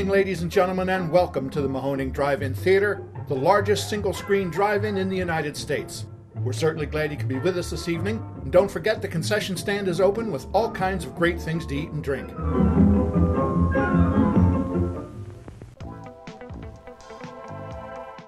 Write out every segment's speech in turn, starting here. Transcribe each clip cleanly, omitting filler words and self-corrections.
evening, ladies and gentlemen, and welcome to the Mahoning Drive-In Theater, the largest single-screen drive-in in the United States. We're certainly glad you could be with us this evening, and don't forget the concession stand is open with all kinds of great things to eat and drink.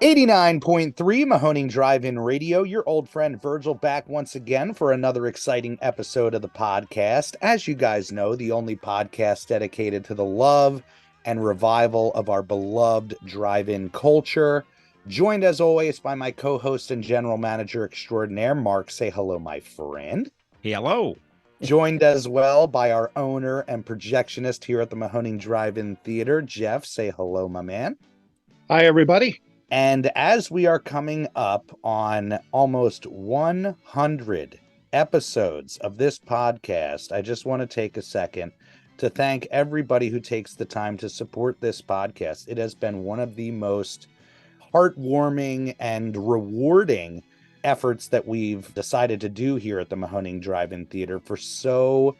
89.3 Mahoning Drive-In Radio, your old friend Virgil back once again for another exciting episode of the podcast. As you guys know, the only podcast dedicated to the love and revival of our beloved drive-in culture. Joined as always by my co-host and general manager extraordinaire, Mark. Say hello, my friend. Hello. Joined as well by our owner and projectionist here at the Mahoning Drive-In Theater, Jeff. Say hello, my man. Hi, everybody. And as we are coming up on almost 100 episodes of this podcast, I just want to take a second to thank everybody who takes the time to support this podcast. It has been one of the most heartwarming and rewarding efforts that we've decided to do here at the Mahoning Drive-In Theater for so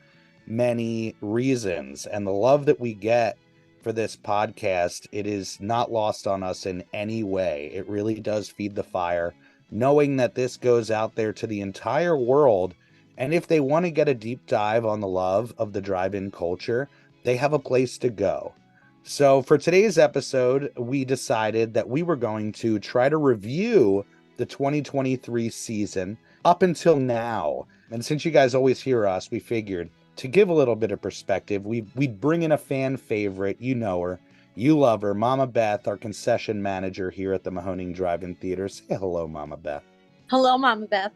many reasons. And the love that we get for this podcast, it is not lost on us in any way. It really does feed the fire, knowing that this goes out there to the entire world. And if they want to get a deep dive on the love of the drive-in culture, they have a place to go. So for today's episode, we decided that we were going to try to review the 2023 season up until now. And since you guys always hear us, we figured to give a little bit of perspective, we'd bring in a fan favorite. You know her. You love her. Mama Beth, our concession manager here at the Mahoning Drive-In Theater. Say hello, Mama Beth. Hello, Mama Beth.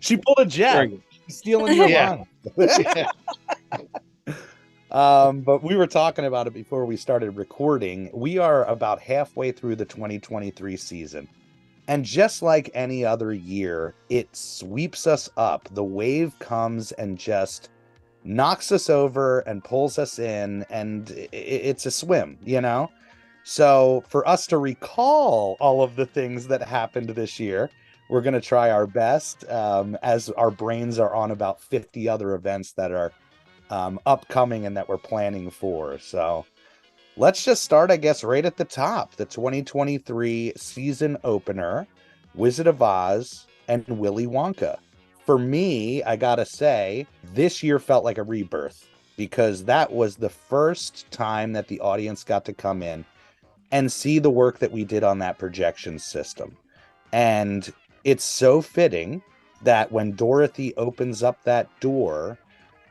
She pulled a Jeff. She's stealing your line. But we were talking about it before we started recording. We are about halfway through the 2023 season. And just like any other year, it sweeps us up. The wave comes and just knocks us over and pulls us in, and it's a swim, you know? So for us to recall all of the things that happened this year, we're going to try our best, as our brains are on about 50 other events that are upcoming and that we're planning for. So let's just start, I guess, right at the top. The 2023 season opener, Wizard of Oz and Willy Wonka. For me, I gotta say, this year felt like a rebirth because that was the first time that the audience got to come in and see the work that we did on that projection system. And it's so fitting that when Dorothy opens up that door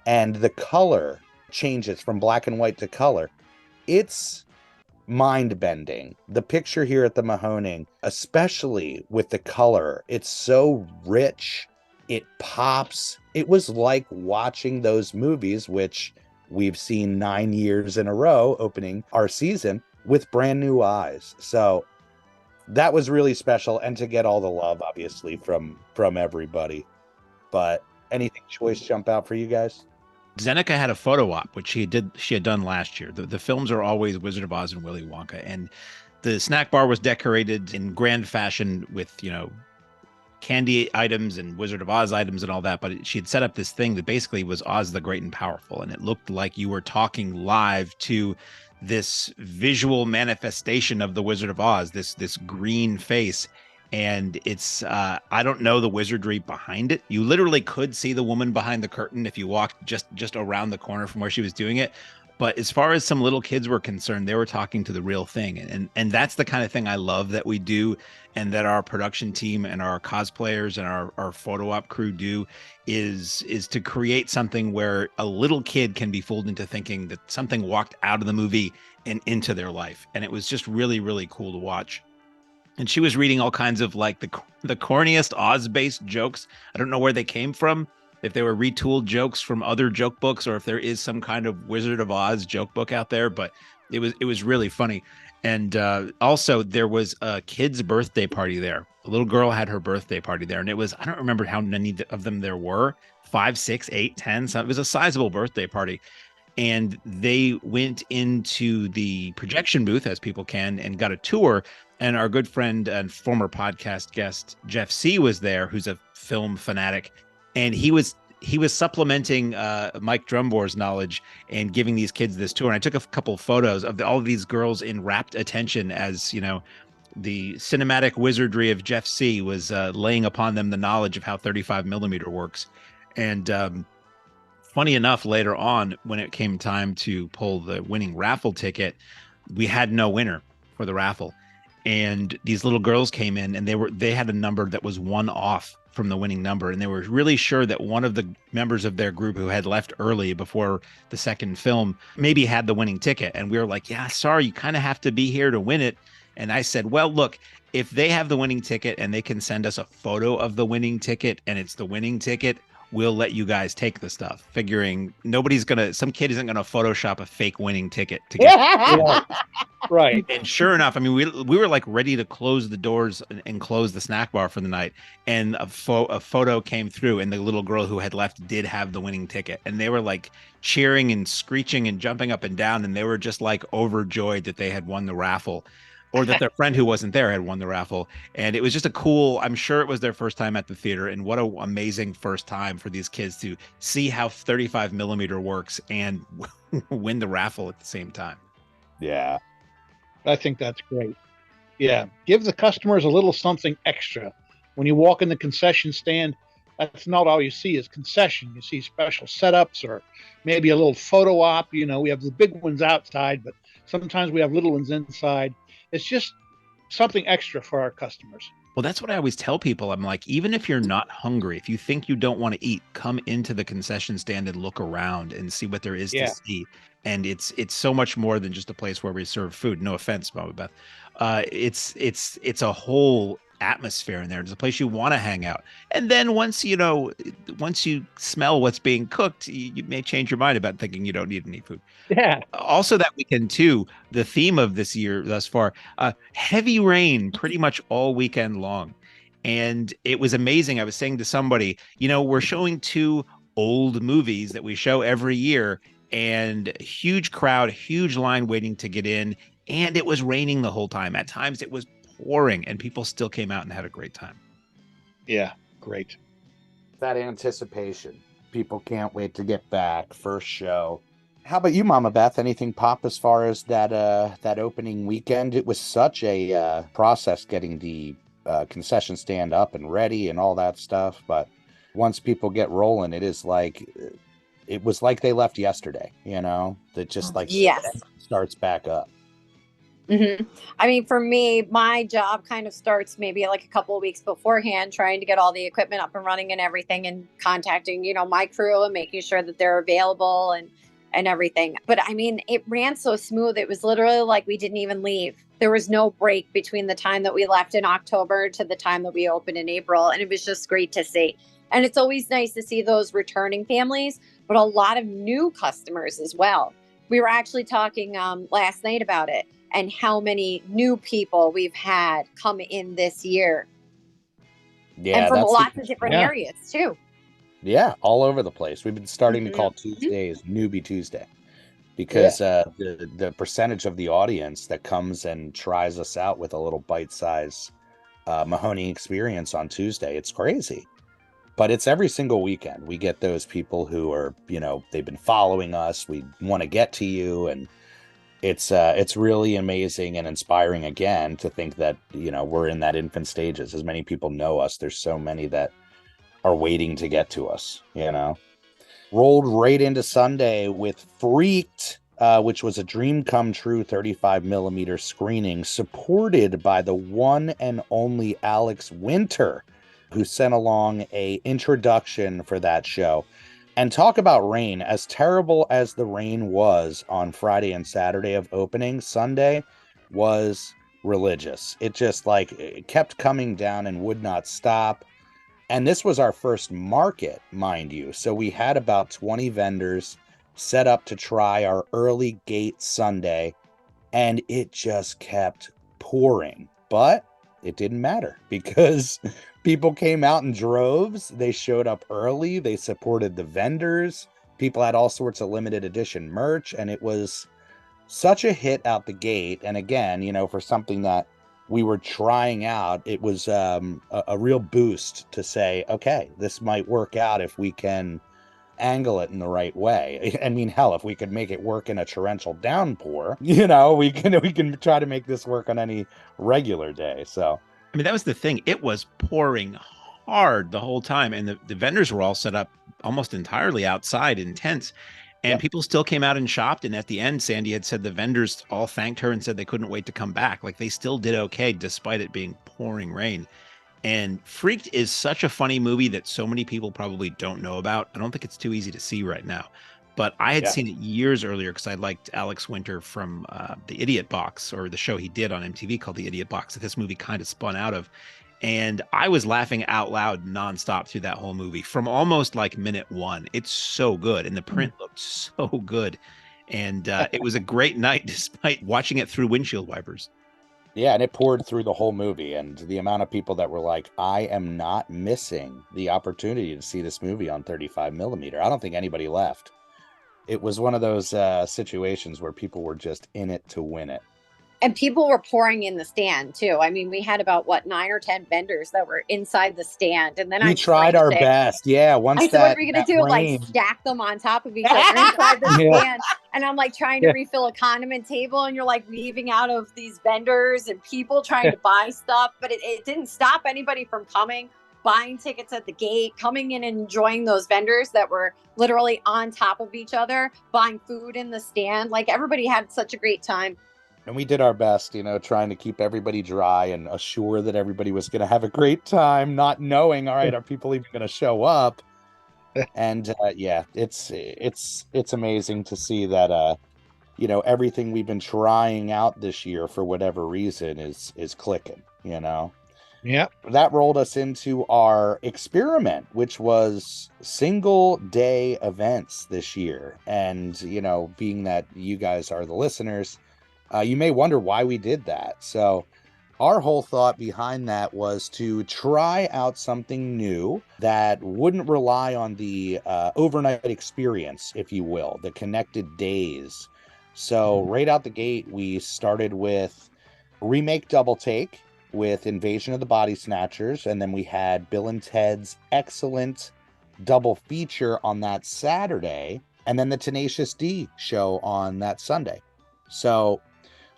and the color changes from black and white to color, it's mind-bending. The picture here at the Mahoning, especially with the color, it's so rich, it pops. It was like watching those movies, which we've seen 9 years in a row opening our season with brand new eyes. So that was really special, and to get all the love, obviously, from everybody. But anything choice jump out for you guys? Zeneca had a photo op, which she had done last year. The films are always Wizard of Oz and Willy Wonka, and the snack bar was decorated in grand fashion with, you know, candy items and Wizard of Oz items and all that. But she had set up this thing that basically was Oz the Great and Powerful, and it looked like you were talking live to this visual manifestation of the Wizard of Oz, this green face. And it's, I don't know the wizardry behind it. You literally could see the woman behind the curtain if you walked just around the corner from where she was doing it. But as far as some little kids were concerned, they were talking to the real thing. And that's the kind of thing I love that we do, and that our production team and our cosplayers and our photo op crew do, is to create something where a little kid can be fooled into thinking that something walked out of the movie and into their life. And it was just really, really cool to watch. And she was reading all kinds of like the corniest Oz-based jokes. I don't know where they came from, if they were retooled jokes from other joke books, or if there is some kind of Wizard of Oz joke book out there. But it was really funny. And also there was a kid's birthday party there. A little girl had her birthday party there, and it was, I don't remember how many of them there were, 5, 6, 8, 10. So it was a sizable birthday party. And they went into the projection booth, as people can, and got a tour. And our good friend and former podcast guest, Jeff C., was there, who's a film fanatic. And he was he was supplementing Mike Drumbore's knowledge and giving these kids this tour. And I took a couple photos of all of these girls in rapt attention as, the cinematic wizardry of Jeff C was laying upon them the knowledge of how 35 millimeter works. And funny enough, later on, when it came time to pull the winning raffle ticket, we had no winner for the raffle. And these little girls came in and they had a number that was one off from the winning number. And they were really sure that one of the members of their group who had left early before the second film maybe had the winning ticket. And we were like, yeah, sorry, you kind of have to be here to win it. And I said, well, look, if they have the winning ticket and they can send us a photo of the winning ticket and it's the winning ticket, we'll let you guys take the stuff, figuring some kid isn't going to Photoshop a fake winning ticket to get. Right. And sure enough, I mean, we were like ready to close the doors and close the snack bar for the night. And a photo came through and the little girl who had left did have the winning ticket. And they were like cheering and screeching and jumping up and down. And they were just like overjoyed that they had won the raffle, or that their friend who wasn't there had won the raffle. And it was just I'm sure it was their first time at the theater. And what an amazing first time for these kids to see how 35 millimeter works and win the raffle at the same time. Yeah. I think that's great. Yeah. Give the customers a little something extra. When you walk in the concession stand, that's not all you see is concession. You see special setups or maybe a little photo op. We have the big ones outside, but sometimes we have little ones inside. It's just something extra for our customers. Well, that's what I always tell people. I'm like, even if you're not hungry, if you think you don't want to eat, come into the concession stand and look around and see what there is to see. And it's so much more than just a place where we serve food. No offense, Mama Beth. It's a whole atmosphere in there. It's a place you want to hang out. And then once you smell what's being cooked, you may change your mind about thinking you don't need any food. Yeah. Also that weekend too, the theme of this year thus far, heavy rain pretty much all weekend long. And it was amazing. I was saying to somebody, we're showing 2 old movies that we show every year, and huge crowd, huge line waiting to get in. And it was raining the whole time. At times it was pouring and people still came out and had a great time. Yeah, great. That anticipation. People can't wait to get back. First show. How about you, Mama Beth? Anything pop as far as that opening weekend? It was such a process getting the concession stand up and ready and all that stuff. But once people get rolling, it was like they left yesterday, that just like starts back up. Mm-hmm. I mean, for me, my job kind of starts maybe like a couple of weeks beforehand, trying to get all the equipment up and running and everything, and contacting, my crew and making sure that they're available and everything. But I mean, it ran so smooth. It was literally like we didn't even leave. There was no break between the time that we left in October to the time that we opened in April. And it was just great to see. And it's always nice to see those returning families, but a lot of new customers as well. We were actually talking last night about it, and how many new people we've had come in this year. Yeah, and from lots of different areas too. Yeah, all over the place. We've been starting to call Tuesdays Newbie Tuesday, because the percentage of the audience that comes and tries us out with a little bite-size Mahoning experience on Tuesday, it's crazy. But it's every single weekend. We get those people who are, they've been following us. We want to get to you, and it's really amazing and inspiring again to think that, we're in that infant stages. As many people know us, there's so many that are waiting to get to us, Rolled right into Sunday with Freaked, which was a dream come true 35 millimeter screening, supported by the one and only Alex Winter, who sent along a introduction for that show. And talk about rain. As terrible as the rain was on Friday and Saturday of opening, Sunday was religious. It just it kept coming down and would not stop. And this was our first market, mind you. So we had about 20 vendors set up to try our early gate Sunday, and it just kept pouring. But it didn't matter, because people came out in droves. They showed up early. They supported the vendors. People had all sorts of limited edition merch, and it was such a hit out the gate. And again, for something that we were trying out, it was a real boost to say, okay, this might work out if we can angle it in the right way. I mean, hell, if we could make it work in a torrential downpour, we can try to make this work on any regular day. So I mean, that was the thing. It was pouring hard the whole time, and the vendors were all set up almost entirely outside in tents, and people still came out and shopped. And at the end, Sandy had said the vendors all thanked her and said they couldn't wait to come back. Like, they still did okay despite it being pouring rain. And Freaked is such a funny movie that so many people probably don't know about. I don't think it's too easy to see right now. But I had seen it years earlier because I liked Alex Winter from The Idiot Box, or the show he did on MTV called The Idiot Box that this movie kind of spun out of. And I was laughing out loud nonstop through that whole movie from almost like minute one. It's so good. And the print looked so good. And it was a great night despite watching it through windshield wipers. Yeah, and it poured through the whole movie, and the amount of people that were like, I am not missing the opportunity to see this movie on 35 millimeter. I don't think anybody left. It was one of those situations where people were just in it to win it. And people were pouring in the stand too. I mean, we had about 9 or 10 vendors that were inside the stand, and then we tried our best. Yeah, once I said, what are we gonna do? Like stack them on top of each other inside the stand? And I'm like trying to refill a condiment table, and you're like weaving out of these vendors and people trying to buy stuff, but it didn't stop anybody from coming, buying tickets at the gate, coming in and enjoying those vendors that were literally on top of each other, buying food in the stand. Like, everybody had such a great time. And we did our best, trying to keep everybody dry and assure that everybody was going to have a great time, not knowing, all right, are people even going to show up? And it's amazing to see that, everything we've been trying out this year for whatever reason is clicking, Yeah. That rolled us into our experiment, which was single day events this year. And, being that you guys are the listeners, you may wonder why we did that. So our whole thought behind that was to try out something new that wouldn't rely on the overnight experience, if you will, the connected days. So right out the gate, we started with Remake Double Take with Invasion of the Body Snatchers. And then we had Bill and Ted's excellent double feature on that Saturday. And then the Tenacious D show on that Sunday. So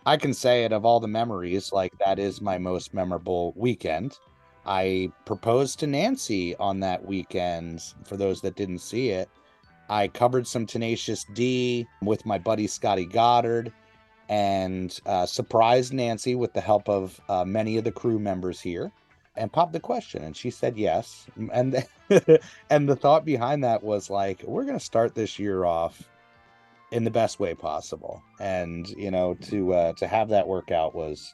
I can say it, of all the memories, like, that is my most memorable weekend. I proposed to Nancy on that weekend. For those that didn't see it, I covered some Tenacious D with my buddy Scotty Goddard, and surprised Nancy with the help of many of the crew members here, and popped the question, and she said yes. And and the thought behind that was like, we're going to start this year off in the best way possible. And, to have that work out was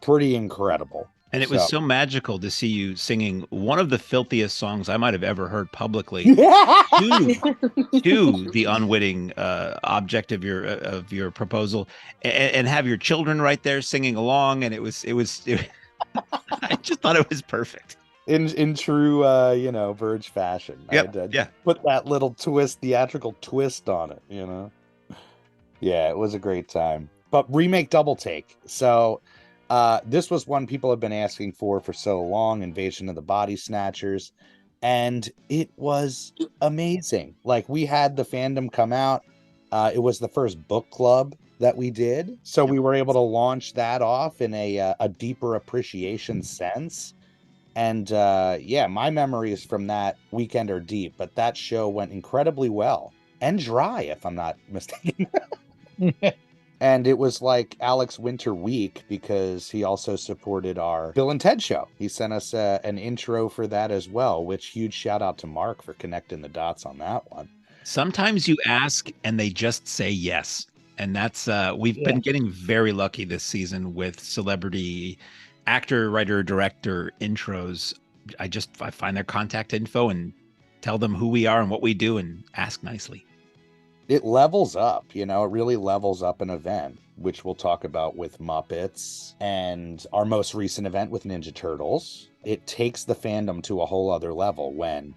pretty incredible. And it was so magical to see you singing one of the filthiest songs I might have ever heard publicly to the unwitting object of your proposal, and have your children right there singing along. And it was I just thought it was perfect. In true, Verge fashion. Put that little theatrical twist on it, Yeah, it was a great time. But Remake Double Take. So this was one people have been asking for so long, Invasion of the Body Snatchers. And it was amazing. Like, we had the fandom come out. It was the first book club that we did. So we were able to launch that off in a deeper appreciation sense. And my memories from that weekend are deep, but that show went incredibly well and dry, if I'm not mistaken. And it was like Alex Winter week because he also supported our Bill and Ted show. He sent us an intro for that as well, which huge shout out to Mark for connecting the dots on that one. Sometimes you ask and they just say yes. And that's we've been getting very lucky this season with celebrity actor, writer, director intros. I find their contact info and tell them who we are and what we do and ask nicely. It levels up, it really levels up an event, which we'll talk about with Muppets and our most recent event with Ninja Turtles. It takes the fandom to a whole other level when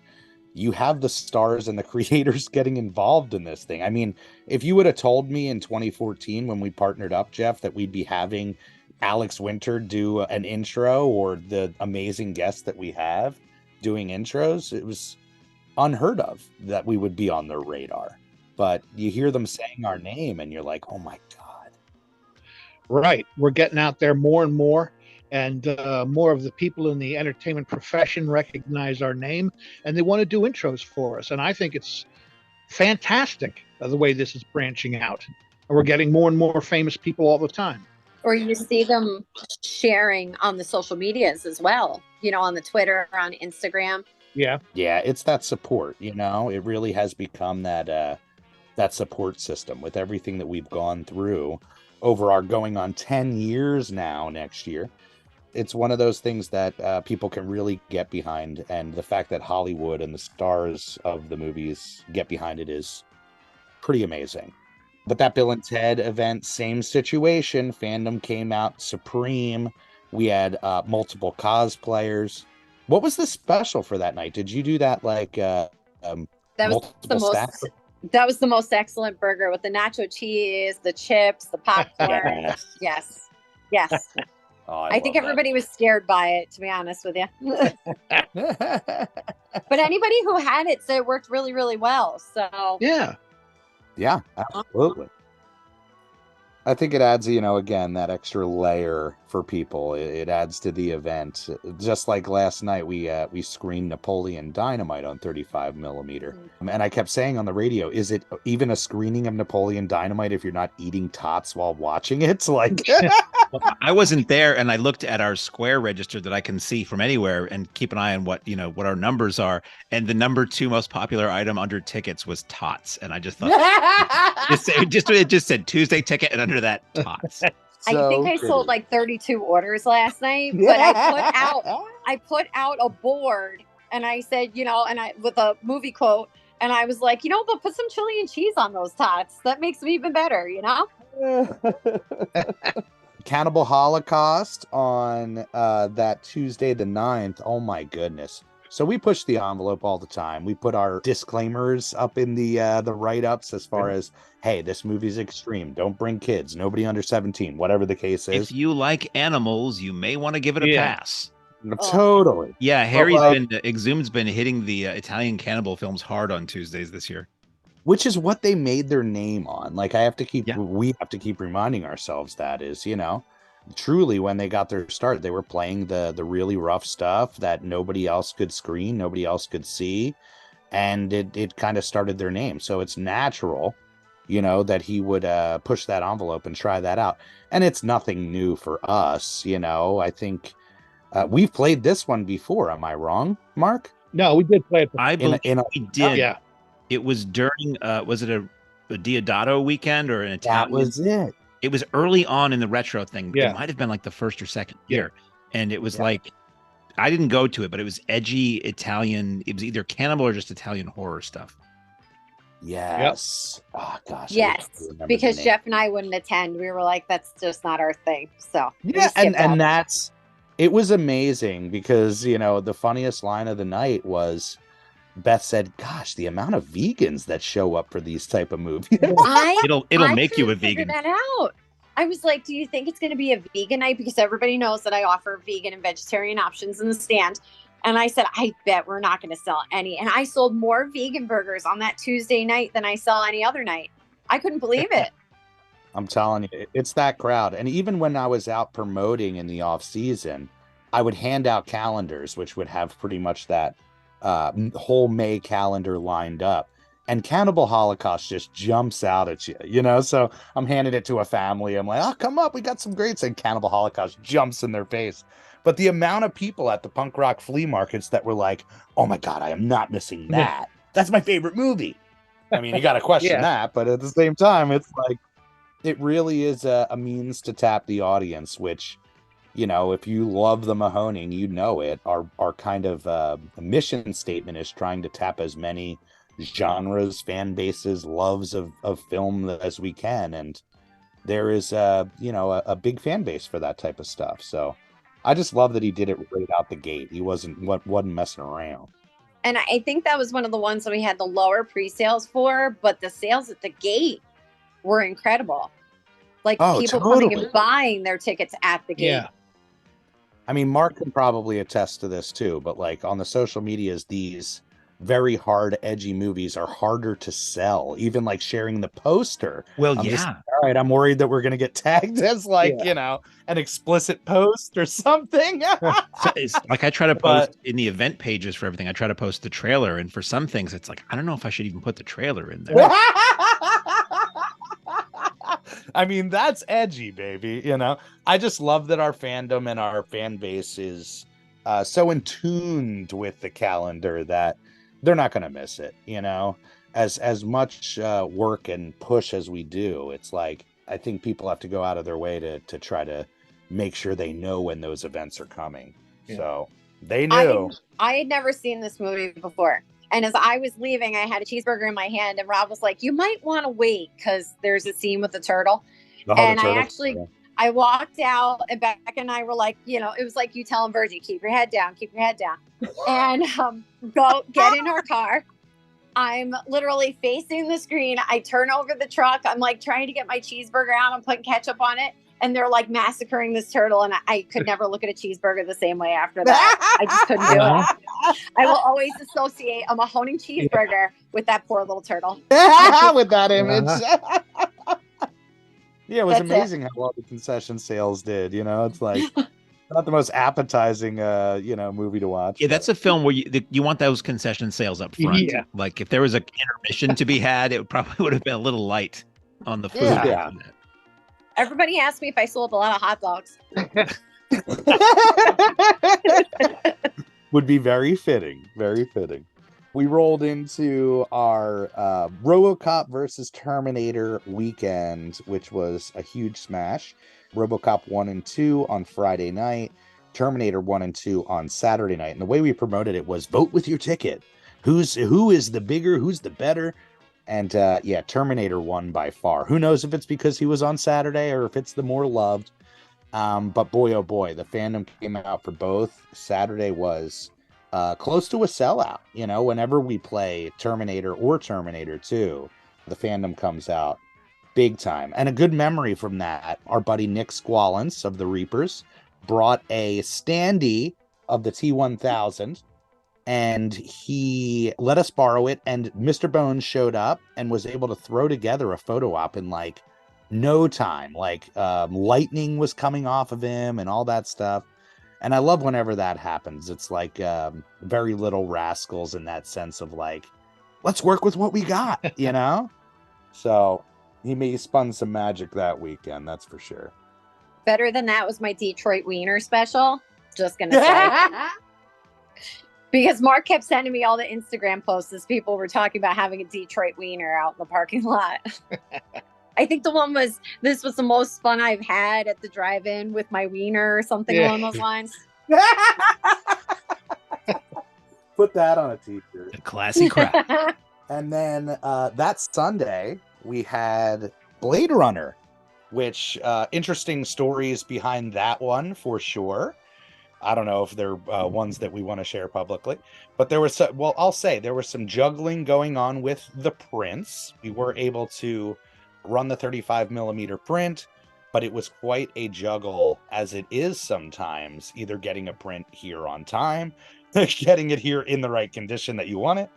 you have the stars and the creators getting involved in this thing. I mean, if you would have told me in 2014 when we partnered up, Jeff, that we'd be having Alex Winter do an intro, or the amazing guests that we have doing intros. It was unheard of that we would be on their radar. But you hear them saying our name and you're like, oh my God. Right. We're getting out there more and more. And more of the people in the entertainment profession recognize our name and they want to do intros for us. And I think it's fantastic the way this is branching out. And we're getting more and more famous people all the time. Or you see them sharing on the social medias as well, on the Twitter or on Instagram. Yeah. Yeah, it's that support, it really has become that support system with everything that we've gone through over our going on 10 years now next year. It's one of those things that people can really get behind. And the fact that Hollywood and the stars of the movies get behind it is pretty amazing. But that Bill and Ted event, same situation. Fandom came out supreme. We had multiple cosplayers. What was the special for that night? Did you do that that was the most excellent burger with the nacho cheese, the chips, the popcorn. Yes. Oh, I think everybody was scared by it, to be honest with you. But anybody who had it said it worked really, really well. So yeah, absolutely. I think it adds, again, that extra layer for people. It adds to the event. Just like last night, we screened Napoleon Dynamite on 35 millimeter. And I kept saying on the radio, is it even a screening of Napoleon Dynamite if you're not eating tots while watching it? Like, I wasn't there, and I looked at our Square register that I can see from anywhere and keep an eye on what our numbers are. And the number 2 most popular item under tickets was tots. And I just thought it just said Tuesday ticket, and under that, tots. I think I sold like 32 orders last night, but I put out a board and I said, with a movie quote, and I was like, but put some chili and cheese on those tots. That makes them even better, Cannibal Holocaust on that Tuesday the 9th. Oh my goodness. So we push the envelope all the time. We put our disclaimers up in the write-ups as far as, hey, this movie's extreme. Don't bring kids. Nobody under 17, whatever the case is. If you like animals, you may want to give it a pass. Totally. Yeah, Exhumed's been hitting the Italian cannibal films hard on Tuesdays this year. Which is what they made their name on. Like, we have to keep reminding ourselves that is, truly when they got their start, they were playing the really rough stuff that nobody else could screen, nobody else could see. And it kind of started their name. So it's natural, that he would push that envelope and try that out. And it's nothing new for us. I think we've played this one before. Am I wrong, Mark? No, we did play it. I believe we did. Yeah. It was during, was it a Diodato weekend or an Italian? That was it. It was early on in the retro thing. Yeah. It might have been like the first or second year. And it was like, I didn't go to it, but it was edgy Italian. It was either cannibal or just Italian horror stuff. Yes. Yep. Oh, gosh. Yes. Because Jeff and I wouldn't attend. We were like, that's just not our thing. So, yeah. And it was amazing because, the funniest line of the night was, Beth said, gosh, the amount of vegans that show up for these type of movies. It'll make you a vegan. That out. I was like, do you think it's going to be a vegan night? Because everybody knows that I offer vegan and vegetarian options in the stand. And I said, I bet we're not going to sell any. And I sold more vegan burgers on that Tuesday night than I sell any other night. I couldn't believe it. I'm telling you, it's that crowd. And even when I was out promoting in the off season, I would hand out calendars, which would have pretty much that whole May calendar lined up, and Cannibal Holocaust just jumps out at you, so I'm handing it to a family. I'm like, oh, come up, we got some greats, and Cannibal Holocaust jumps in their face. But the amount of people at the punk rock flea markets that were like, oh my God, I am not missing that. That's my favorite movie. I mean, you got to question that, but at the same time, it's like, it really is a means to tap the audience, which, if you love the Mahoning, it. Our kind of mission statement is trying to tap as many genres, fan bases, loves of film as we can. And there is, a big fan base for that type of stuff. So I just love that he did it right out the gate. He wasn't messing around. And I think that was one of the ones that we had the lower pre-sales for, but the sales at the gate were incredible. Like Oh, people coming totally. and buying their tickets at the gate. Yeah. I mean, Mark can probably attest to this too, but like on the social medias, these very hard, edgy movies are harder to sell. Even like sharing the poster. Well, I'm just yeah. all right. I'm worried that we're gonna get tagged as like, Yeah. you know, an explicit post or something. So it's like I try to But- post in the event pages for everything. I try to post the trailer, and for some things, it's like I don't know if I should even put the trailer in there. I mean, that's edgy, baby. You know, I just love that our fandom and our fan base is so in tuned with the calendar that they're not going to miss it. You know, as much work and push as we do, it's like I think people have to go out of their way to try to make sure they know when those events are coming. Yeah. So they knew. I had never seen this movie before. And as I was leaving, I had a cheeseburger in my hand, and Rob was like, "You might want to wait because there's a scene with the turtle." Oh, and the I turtle. actually, I walked out, and Beck and I were like, you know, it was like you telling Virgil, keep your head down, and go get in our car. I'm literally facing the screen. I turn over the truck. I'm like trying to get my cheeseburger out. I'm putting ketchup on it. And they're like massacring this turtle. And I could never look at a cheeseburger the same way after that. I just couldn't do it. I will always associate a Mahoning cheeseburger with that poor little turtle. With that image. Yeah, it was That's amazing how well the concession sales did. You know, it's like not the most appetizing, you know, movie to watch. Yeah, that's a film where you want those concession sales up front. Yeah. Like if there was an intermission to be had, it probably would have been a little light on the food. Yeah. Everybody asked me if I sold a lot of hot dogs. Would be very fitting. Very fitting. We rolled into our RoboCop versus Terminator weekend, which was a huge smash. RoboCop 1 and 2 on Friday night, Terminator 1 and 2 on Saturday night. And the way we promoted it was vote with your ticket. Who is the bigger, who's the better? And yeah, Terminator won by far. Who knows if it's because he was on Saturday or if it's the more loved. But boy, oh boy, the fandom came out for both. Saturday was close to a sellout. You know, whenever we play Terminator or Terminator 2, the fandom comes out big time. And a good memory from that, our buddy Nick Squallance of the Reapers brought a standee of the T1000. And he let us borrow it, and Mr. Bones showed up and was able to throw together a photo op in like no time. Like lightning was coming off of him and all that stuff. And I love whenever that happens. It's like very Little Rascals in that sense of like, let's work with what we got, you know? So he spun some magic that weekend, that's for sure. Better than that was my Detroit Wiener special. Just gonna say. Because Mark kept sending me all the Instagram posts as people were talking about having a Detroit Wiener out in the parking lot. I think this was the most fun I've had at the drive-in with my wiener or something along those lines. Put that on a t-shirt. A classy crap. And then that Sunday, we had Blade Runner, which interesting stories behind that one for sure. I don't know if they're ones that we want to share publicly, but there was I'll say there was some juggling going on with the prints. We were able to run the 35 millimeter print, but it was quite a juggle, as it is sometimes, either getting a print here on time, getting it here in the right condition that you want it.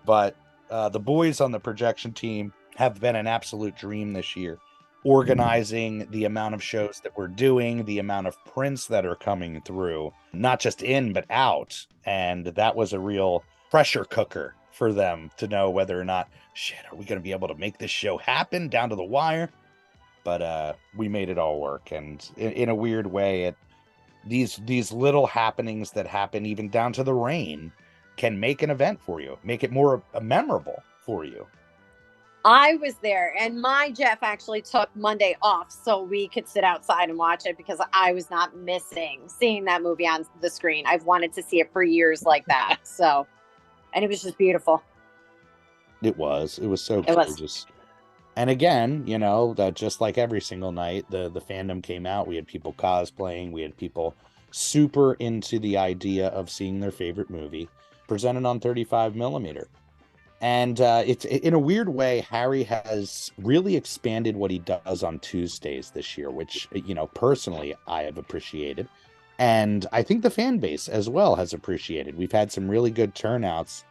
But the boys on the projection team have been an absolute dream this year. Organizing the amount of shows that we're doing, the amount of prints that are coming through, not just in, but out. And that was a real pressure cooker for them to know whether or not, are we going to be able to make this show happen down to the wire? But we made it all work. And in a weird way, these little happenings that happen even down to the rain can make an event for you, make it more memorable for you. I was there, and my Jeff actually took Monday off so we could sit outside and watch it because I was not missing seeing that movie on the screen. I've wanted to see it for years like that. So, and it was just beautiful. It was so gorgeous. And again, you know, that just like every single night, the fandom came out. We had people cosplaying. We had people super into the idea of seeing their favorite movie presented on 35 millimeter. And it's in a weird way, Harry has really expanded what he does on Tuesdays this year, which, personally, I have appreciated. And I think the fan base as well has appreciated. We've had some really good turnouts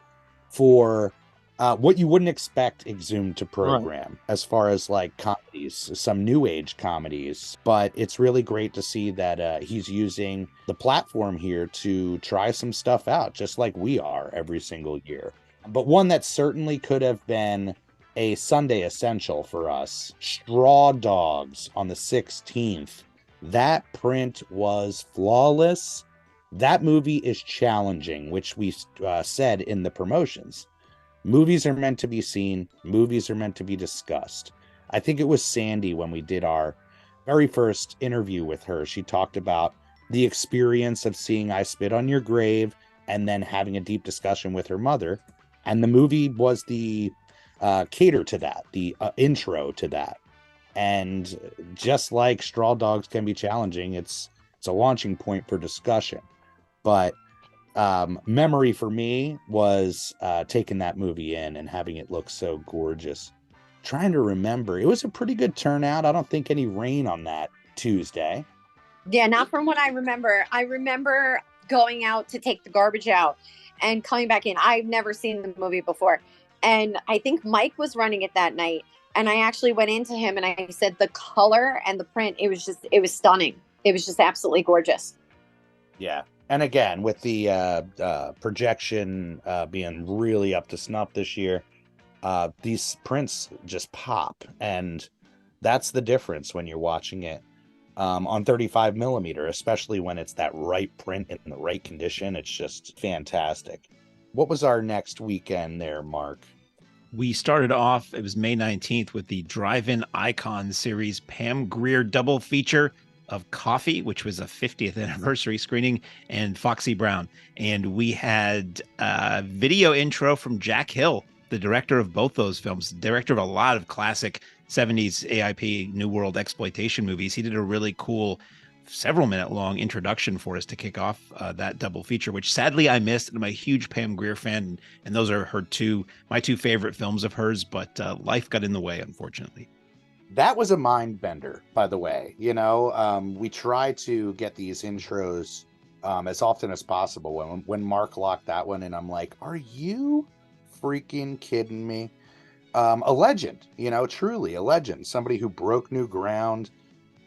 for what you wouldn't expect Exhumed to program, as far as like comedies, some new age comedies. But it's really great to see that he's using the platform here to try some stuff out, just like we are every single year. But one that certainly could have been a Sunday essential for us, Straw Dogs on the 16th. That print was flawless. That movie is challenging, which we said in the promotions. Movies are meant to be seen. Movies are meant to be discussed. I think it was Sandy when we did our very first interview with her. She talked about the experience of seeing I Spit on Your Grave and then having a deep discussion with her mother. And the movie was the cater to that, the intro to that. And just like Straw Dogs can be challenging, it's a launching point for discussion. But memory for me was taking that movie in and having it look so gorgeous. Trying to remember, it was a pretty good turnout. I don't think any rain on that Tuesday. Yeah, not from what I remember. I remember going out to take the garbage out and coming back in. I've never seen the movie before. And I think Mike was running it that night. And I actually went into him and I said the color and the print, it was stunning. It was just absolutely gorgeous. Yeah. And again, with the projection being really up to snuff this year, these prints just pop. And that's the difference when you're watching it on 35 millimeter, especially when it's that right print in the right condition. It's just fantastic. What was our next weekend there, Mark? We started off, it was May 19th, with the Drive-In Icon series Pam Grier double feature of Coffee, which was a 50th anniversary screening, and Foxy Brown. And we had a video intro from Jack Hill, the director of both those films, director of a lot of classic 70s AIP New World exploitation movies. He did a really cool several minute long introduction for us to kick off that double feature, which sadly I missed. I'm a huge Pam Grier fan, and those are my two favorite films of hers, but life got in the way, unfortunately. That was a mind bender, by the way. We try to get these intros as often as possible. When Mark locked that one in, I'm like, are you freaking kidding me? A legend, truly a legend, somebody who broke new ground.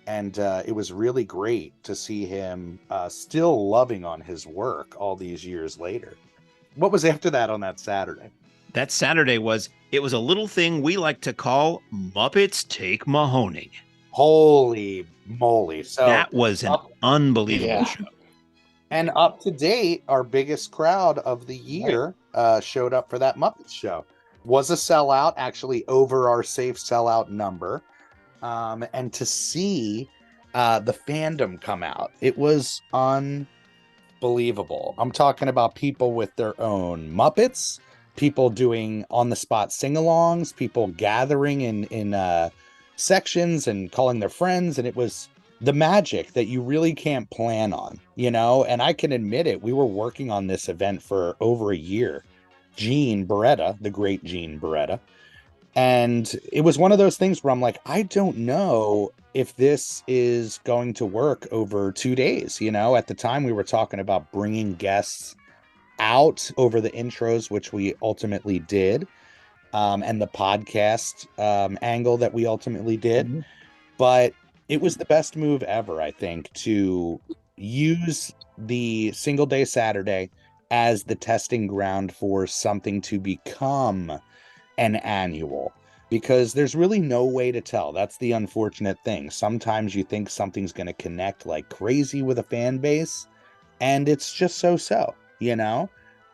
And it was really great to see him still loving on his work all these years later. What was after that on that Saturday? That Saturday was a little thing we like to call Muppets Take Mahoning. Holy moly. So that was an unbelievable show. And up to date, our biggest crowd of the year showed up for that Muppets show. Was a sellout, actually over our safe sellout number. And to see the fandom come out, it was unbelievable. I'm talking about people with their own Muppets, people doing on-the-spot sing-alongs, people gathering in sections and calling their friends, and it was the magic that you really can't plan on, and I can admit it. We were working on this event for over a year. Gene Beretta, the great Gene Beretta. And it was one of those things where I'm like, I don't know if this is going to work over 2 days. At the time we were talking about bringing guests out over the intros, which we ultimately did, and the podcast angle that we ultimately did. Mm-hmm. But it was the best move ever, I think, to use the single day Saturday as the testing ground for something to become an annual, because there's really no way to tell. That's the unfortunate thing. Sometimes you think something's going to connect like crazy with a fan base, and it's just so,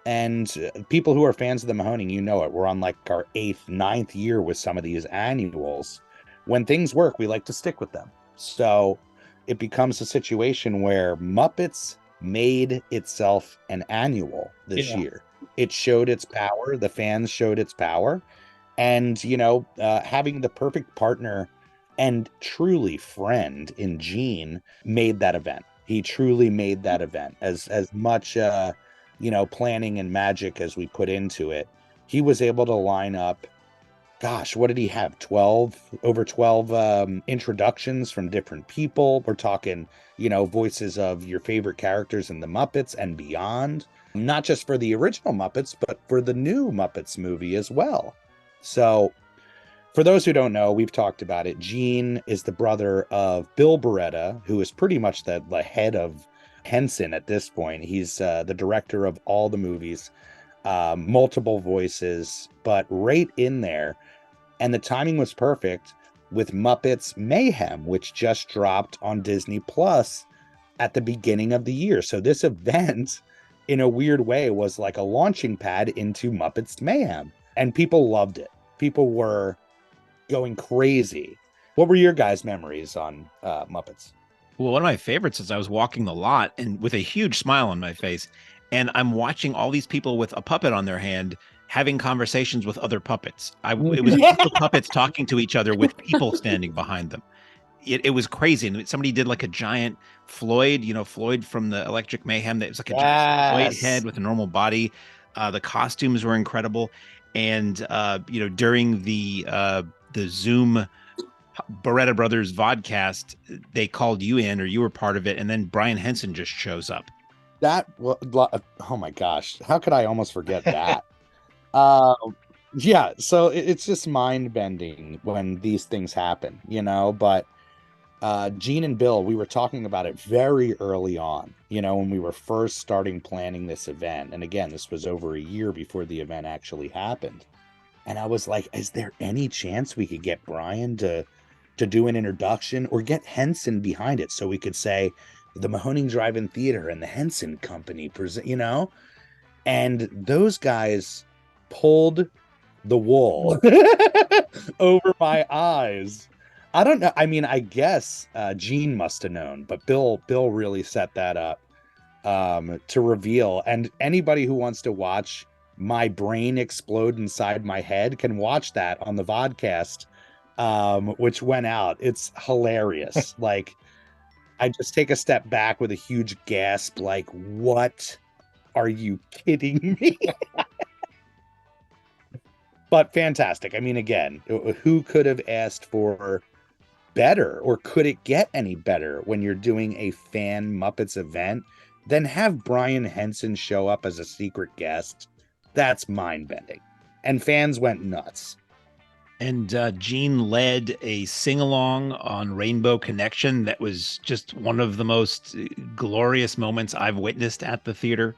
and people who are fans of the Mahoning, it, we're on like our 8th, 9th year with some of these annuals. When things work, we like to stick with them. So it becomes a situation where Muppets made itself an annual this year. It showed its power. The fans showed its power. And, having the perfect partner and truly friend in Gene made that event. He truly made that event. As much, planning and magic as we put into it, he was able to line up, gosh, what did he have? Over 12 introductions from different people. We're talking, voices of your favorite characters in the Muppets and beyond, not just for the original Muppets, but for the new Muppets movie as well. So for those who don't know, we've talked about it. Gene is the brother of Bill Beretta, who is pretty much the head of Henson at this point. He's the director of all the movies, multiple voices, but right in there. And the timing was perfect with Muppets Mayhem, which just dropped on Disney Plus at the beginning of the year. So this event, in a weird way, was like a launching pad into Muppets Mayhem. And people loved it. People were going crazy. What were your guys' memories on Muppets? Well, one of my favorites is I was walking the lot and with a huge smile on my face, and I'm watching all these people with a puppet on their hand having conversations with other puppets. It was puppets talking to each other with people standing behind them. It was crazy. And somebody did like a giant Floyd, Floyd from the Electric Mayhem. That was like a giant Floyd head with a normal body. The costumes were incredible. And, during the Zoom Beretta Brothers vodcast, they called you in, or you were part of it. And then Brian Henson just shows up. Oh my gosh. How could I almost forget that? Yeah, so it's just mind bending when these things happen, but Gene and Bill, we were talking about it very early on, when we were first starting planning this event. And again, this was over a year before the event actually happened. And I was like, is there any chance we could get Brian to do an introduction, or get Henson behind it so we could say the Mahoning Drive-In Theater and the Henson Company present, and those guys pulled the wool over my eyes. I don't know. I mean, I guess Gene must have known, but Bill really set that up to reveal. And anybody who wants to watch my brain explode inside my head can watch that on the vodcast, which went out. It's hilarious. Like, I just take a step back with a huge gasp, like, what? Are you kidding me? But fantastic. I mean, again, who could have asked for better, or could it get any better when you're doing a fan Muppets event? Then have Brian Henson show up as a secret guest. That's mind-bending. And fans went nuts. And Gene led a sing-along on Rainbow Connection that was just one of the most glorious moments I've witnessed at the theater.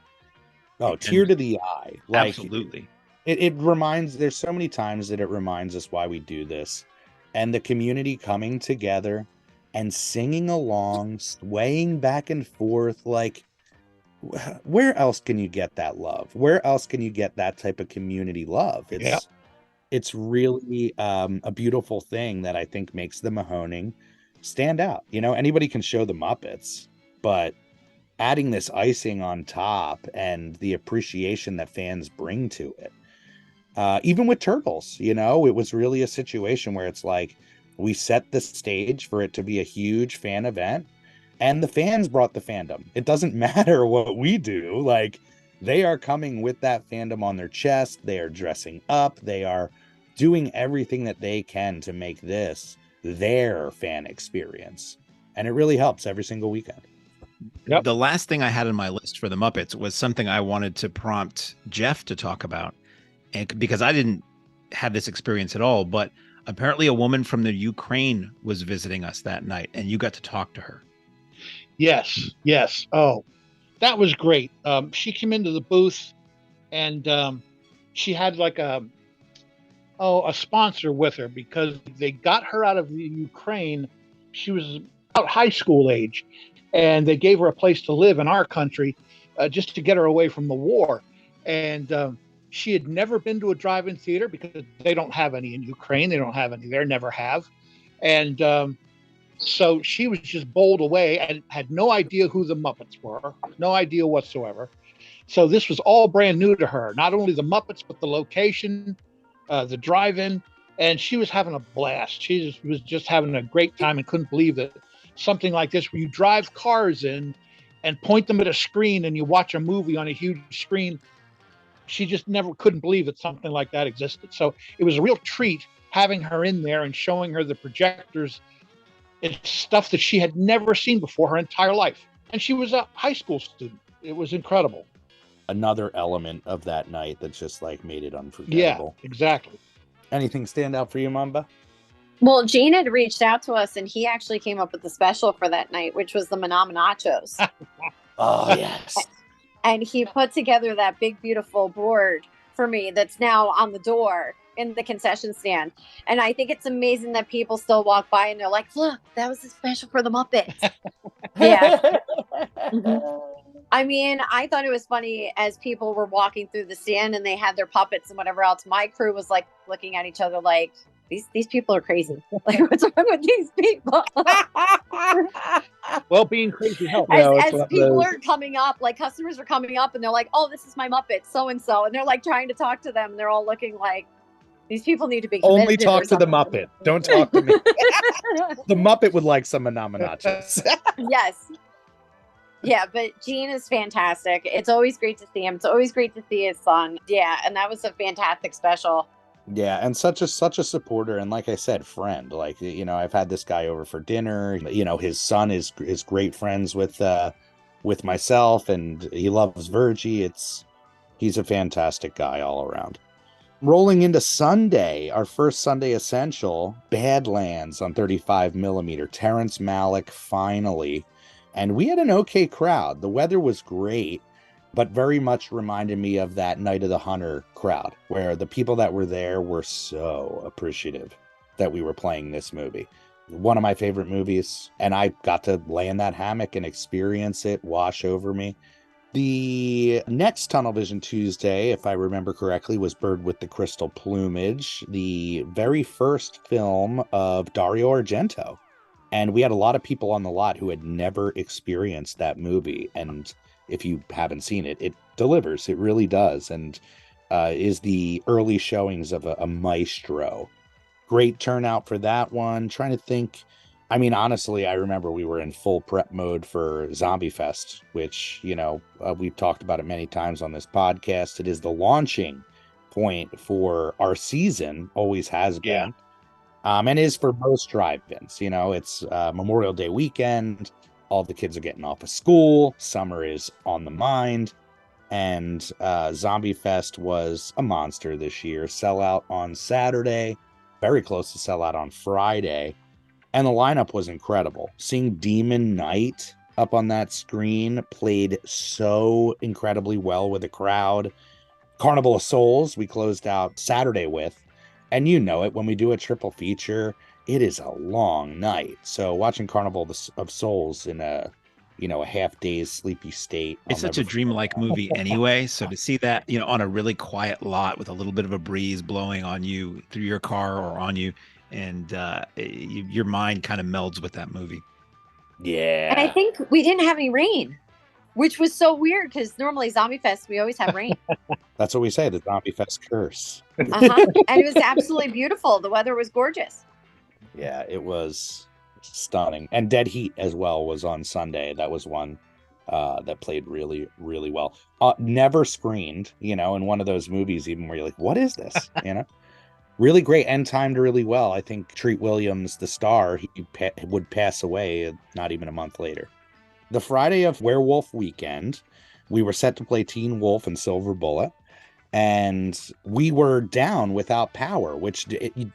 Oh, tear to the eye. Like, absolutely. It reminds, there's so many times that it reminds us why we do this. And the community coming together and singing along, swaying back and forth. Like, where else can you get that love? Where else can you get that type of community love? It's really a beautiful thing that I think makes the Mahoning stand out. Anybody can show the Muppets, but adding this icing on top and the appreciation that fans bring to it. Even with Turtles, it was really a situation where it's like, we set the stage for it to be a huge fan event, and the fans brought the fandom. It doesn't matter what we do. Like, they are coming with that fandom on their chest. They are dressing up. They are doing everything that they can to make this their fan experience. And it really helps every single weekend. Yep. The last thing I had on my list for the Muppets was something I wanted to prompt Jeff to talk about. And because I didn't have this experience at all, but apparently a woman from the Ukraine was visiting us that night, and you got to talk to her. Yes. Oh, that was great. She came into the booth, and she had like a sponsor with her, because they got her out of the Ukraine. She was about high school age, and they gave her a place to live in our country just to get her away from the war. And she had never been to a drive-in theater because they don't have any in Ukraine. They don't have any there, never have. And so she was just bowled away and had no idea who the Muppets were, no idea whatsoever. So this was all brand new to her, not only the Muppets, but the location, the drive-in, and she was having a blast. She was just having a great time and couldn't believe that something like this, where you drive cars in and point them at a screen and you watch a movie on a huge screen, she just never couldn't believe that something like that existed. So it was a real treat having her in there and showing her the projectors. It's stuff that she had never seen before her entire life. And she was a high school student. It was incredible. Another element of that night that just like made it unforgettable. Yeah, exactly. Anything stand out for you, Mamba? Well, Gene had reached out to us, and he actually came up with the special for that night, which was the Manama Nachos. Oh, yes. And he put together that big, beautiful board for me that's now on the door in the concession stand. And I think it's amazing that people still walk by and they're like, look, that was the special for the Muppets. Yeah. I mean, I thought it was funny as people were walking through the stand and they had their puppets and whatever else. My crew was like looking at each other like, these people are crazy. Like, what's wrong with these people? Well, being crazy helps. As people are coming up, like customers are coming up and they're like, oh, this is my Muppet, so-and-so. And they're like trying to talk to them. And they're all looking like, these people need to be only talk to the Muppet. Don't talk to me. The Muppet would like some Manama Nachos. Yes. Yeah, but Gene is fantastic. It's always great to see him. It's always great to see his son. Yeah, and that was a fantastic special. Yeah, and such a supporter, and like I said, friend. Like, you know, I've had this guy over for dinner. You know, his son is great friends with myself, and he loves Virgil. He's a fantastic guy all around. Rolling into Sunday, our first Sunday essential, Badlands on 35mm. Terrence Malick finally, and we had an okay crowd. The weather was great, but very much reminded me of that Night of the Hunter crowd, where the people that were there were so appreciative that we were playing this movie. One of my favorite movies, and I got to lay in that hammock and experience it wash over me. The next Tunnel Vision Tuesday, if I remember correctly, was Bird with the Crystal Plumage, the very first film of Dario Argento. And we had a lot of people on the lot who had never experienced that movie. And if you haven't seen it, it delivers. It really does. And is the early showings of a maestro. Great turnout for that one. Trying to think. I mean, honestly, I remember we were in full prep mode for Zombie Fest, which, you know, we've talked about it many times on this podcast. It is the launching point for our season, always has been. Yeah. And is for most drive-ins. You know, it's Memorial Day weekend. All the kids are getting off of school. Summer is on the mind. And Zombie Fest was a monster this year. Sellout on Saturday. Very close to sellout on Friday. And the lineup was incredible. Seeing Demon Knight up on that screen played so incredibly well with the crowd. Carnival of Souls, we closed out Saturday with. And you know it, when we do a triple feature, it is a long night. So watching Carnival of Souls in a half day's sleepy state. It's such a dreamlike movie anyway. So to see that, you know, on a really quiet lot with a little bit of a breeze blowing on you through your car or on you, and your mind kind of melds with that movie. Yeah. And I think we didn't have any rain, which was so weird because normally Zombie Fest, we always have rain. That's what we say, the Zombie Fest curse. And it was absolutely beautiful. The weather was gorgeous. Yeah, it was stunning. And Dead Heat as well was on Sunday. That was one that played really, really well. Never screened, you know, in one of those movies even where you're like, what is this? You know? Really great and timed really well. I think Treat Williams, the star, he would pass away not even a month later. The Friday of Werewolf Weekend, we were set to play Teen Wolf and Silver Bullet, and we were down without power, which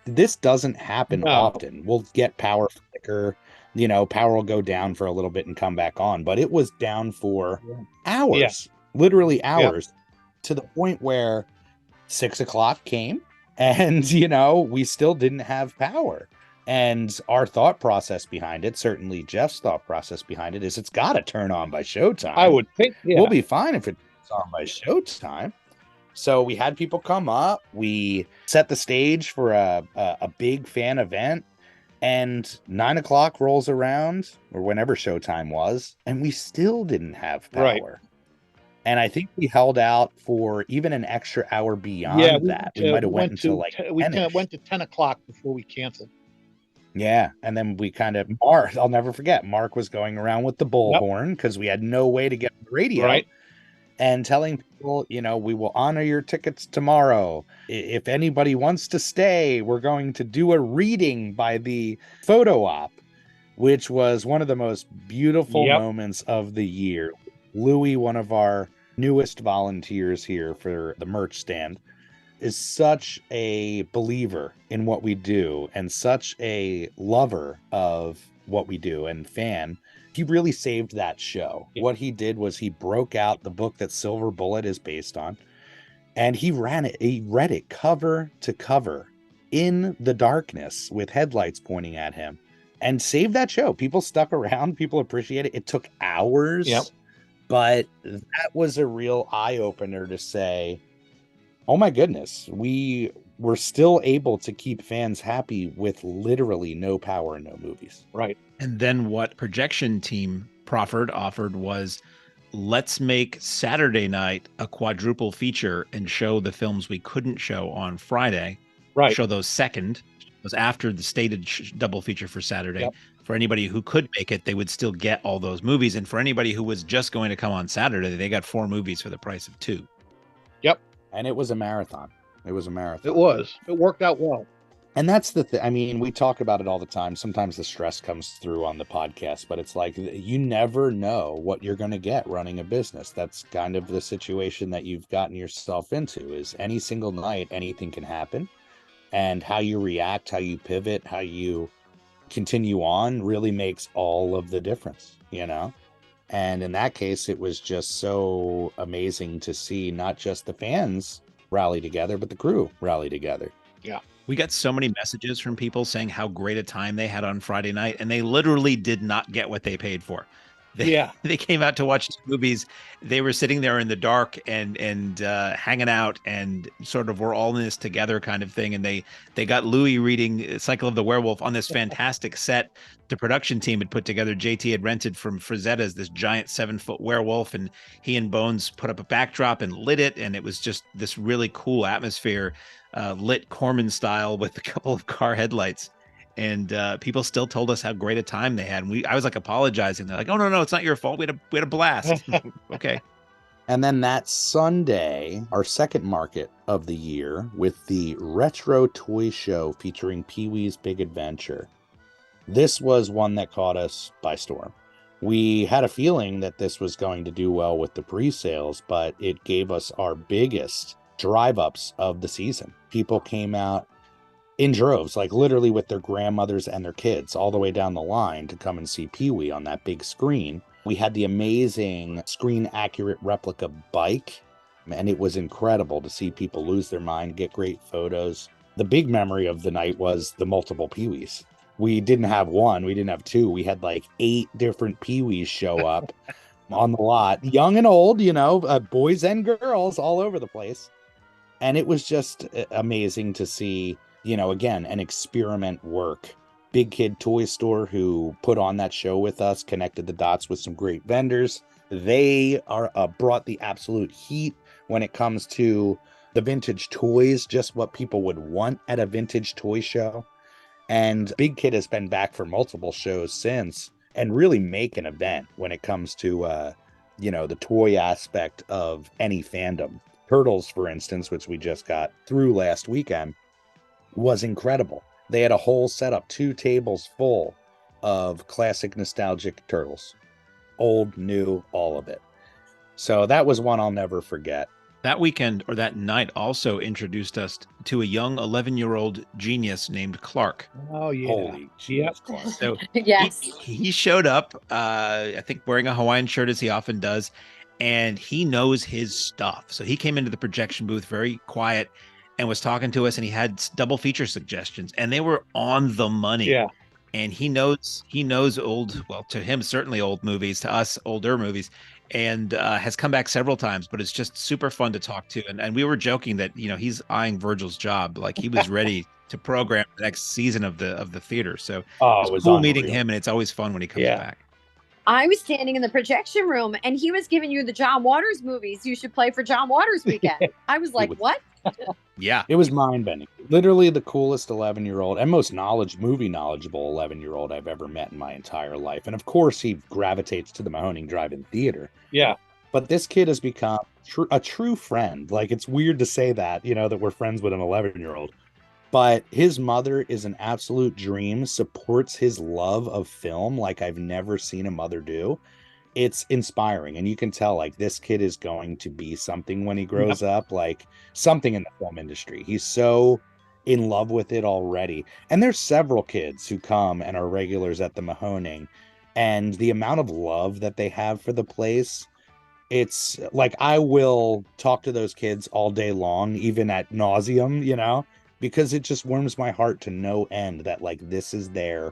this doesn't happen often. We'll get power flicker, you know, power will go down for a little bit and come back on, but it was down for hours, literally hours, to the point where 6 o'clock came. And, you know, we still didn't have power. And our thought process behind it, certainly Jeff's thought process behind it, is it's got to turn on by showtime. I would think, we'll be fine if it turns on by showtime. So we had people come up. We set the stage for a big fan event. And 9 o'clock rolls around, or whenever showtime was, and we still didn't have power. Right. And I think we held out for even an extra hour beyond that. We might have went until like 10-ish. Went to 10 o'clock before we canceled. Yeah, and then we kind of I'll never forget. Mark was going around with the bullhorn because we had no way to get on the radio. Right. and telling people, we will honor your tickets tomorrow. If anybody wants to stay, we're going to do a reading by the photo op, which was one of the most beautiful moments of the year. Louis, one of our newest volunteers here for the merch stand, is such a believer in what we do and such a lover of what we do and fan. He really saved that show. What he did was he broke out the book that Silver Bullet is based on, and he read it cover to cover in the darkness with headlights pointing at him, and saved that show. People stuck around. People appreciate it. It took hours, but that was a real eye-opener to say, oh my goodness, we were still able to keep fans happy with literally no power and no movies. Right. And then what projection team offered was, let's make Saturday night a quadruple feature and show the films we couldn't show on Friday. Right. Show those second. It was after the stated double feature for Saturday. For anybody who could make it, they would still get all those movies. And for anybody who was just going to come on Saturday, they got 4 movies for the price of 2. Yep. And it was a marathon. It was a marathon. It was. It worked out well. And that's the thing. I mean, we talk about it all the time. Sometimes the stress comes through on the podcast, but it's like you never know what you're going to get running a business. That's kind of the situation that you've gotten yourself into, is any single night, anything can happen. And how you react, how you pivot, how you continue on really makes all of the difference, And in that case, it was just so amazing to see not just the fans rally together, but the crew rally together. Yeah. We got so many messages from people saying how great a time they had on Friday night, and they literally did not get what they paid for. They came out to watch the movies. They were sitting there in the dark and hanging out and sort of were all in this together kind of thing. And they got Louis reading Cycle of the Werewolf on this fantastic set the production team had put together. JT had rented from Frazetta's this giant 7-foot werewolf, and he and Bones put up a backdrop and lit it. And it was just this really cool atmosphere, lit Corman style with a couple of car headlights. And people still told us how great a time they had. And I was like apologizing. They're like, "Oh no, it's not your fault. We had a blast." Okay. And then that Sunday, our second market of the year, with the Retro Toy Show featuring Pee-wee's Big Adventure. This was one that caught us by storm. We had a feeling that this was going to do well with the pre-sales, but it gave us our biggest drive-ups of the season. People came out in droves, like literally with their grandmothers and their kids all the way down the line to come and see Pee-wee on that big screen. We had the amazing screen-accurate replica bike, and it was incredible to see people lose their mind, get great photos. The big memory of the night was the multiple Pee-wees. We didn't have one, we didn't have two. We had like 8 different Pee-wees show up on the lot, young and old, boys and girls all over the place. And it was just amazing to see, again, an experiment work. Big Kid Toy Store, who put on that show with us, connected the dots with some great vendors. They are brought the absolute heat when it comes to the vintage toys, just what people would want at a vintage toy show. And Big Kid has been back for multiple shows since and really make an event when it comes to, the toy aspect of any fandom. Turtles, for instance, which we just got through last weekend, was incredible. They had a whole setup, 2 tables full of classic nostalgic Turtles. Old, new, all of it. So that was one I'll never forget. That weekend, or that night, also introduced us to a young 11-year-old genius named Clark. Oh, yeah. Holy Jesus, Clark. So Yes. he showed up, I think wearing a Hawaiian shirt, as he often does, and he knows his stuff. So he came into the projection booth very quiet and was talking to us, and he had double feature suggestions, and they were on the money. Yeah. And he knows old, well, to him, certainly old movies, to us, older movies, and has come back several times, but it's just super fun to talk to. And we were joking that, he's eyeing Virgil's job. Like, he was ready to program the next season of the theater. So it was cool meeting him, and it's always fun when he comes back. I was standing in the projection room, and he was giving you the John Waters movies you should play for John Waters weekend. I was like, what? Yeah. It was mind-bending. Literally the coolest 11-year-old and most movie knowledgeable 11-year-old I've ever met in my entire life. And of course, he gravitates to the Mahoning Drive-In Theater. Yeah. But this kid has become a true friend. Like, it's weird to say that, that we're friends with an 11-year-old. But his mother is an absolute dream, supports his love of film like I've never seen a mother do. It's inspiring. And you can tell, like, this kid is going to be something when he grows up, like something in the film industry. He's so in love with it already. And there's several kids who come and are regulars at the Mahoning. And the amount of love that they have for the place, it's like, I will talk to those kids all day long, even at nauseum, because it just warms my heart to no end that, like, this is their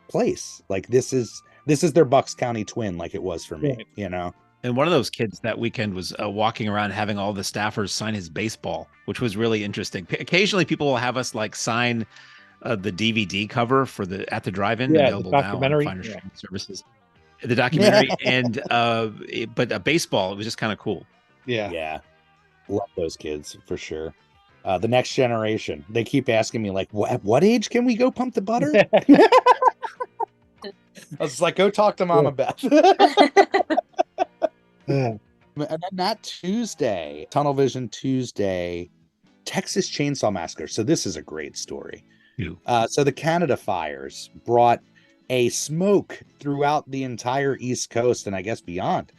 place. Like, this is their Bucks County twin, like it was for me, And one of those kids that weekend was walking around having all the staffers sign his baseball, which was really interesting. Occasionally people will have us like sign the DVD cover for at the drive-in, available now on Finer Streaming Services. The documentary but a baseball, it was just kind of cool. Yeah. Love those kids for sure. The next generation, they keep asking me, like, at what age can we go pump the butter? I was like, go talk to Mama Beth. And then that Tuesday, Tunnel Vision Tuesday, Texas Chainsaw Massacre. So this is a great story. So the Canada fires brought a smoke throughout the entire East Coast and I guess beyond.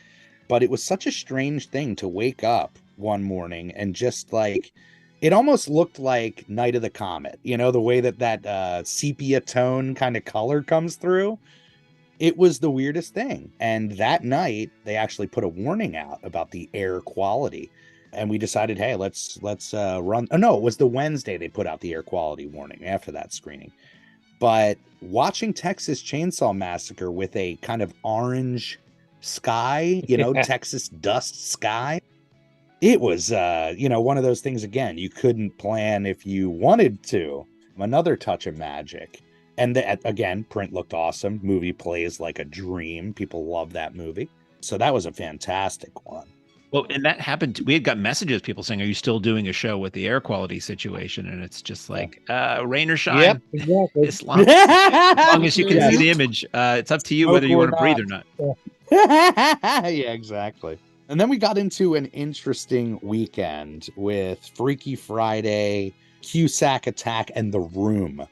But it was such a strange thing to wake up one morning and just like, it almost looked like Night of the Comet, the way that sepia tone kind of color comes through. It was the weirdest thing. And that night they actually put a warning out about the air quality. And we decided, hey, let's run. Oh, no, it was the Wednesday they put out the air quality warning after that screening. But watching Texas Chainsaw Massacre with a kind of orange sky, Texas dust sky, it was, one of those things, again, you couldn't plan if you wanted to. Another touch of magic. And again, print looked awesome. Movie plays like a dream. People love that movie. So that was a fantastic one. Well, and that happened. We had got messages, people saying, are you still doing a show with the air quality situation? And it's just like, rain or shine. Yep, exactly. As long as you can see the image, it's up to you whether you want to breathe or not. Yeah, exactly. And then we got into an interesting weekend with Freaky Friday, Cusack Attack, and The Room.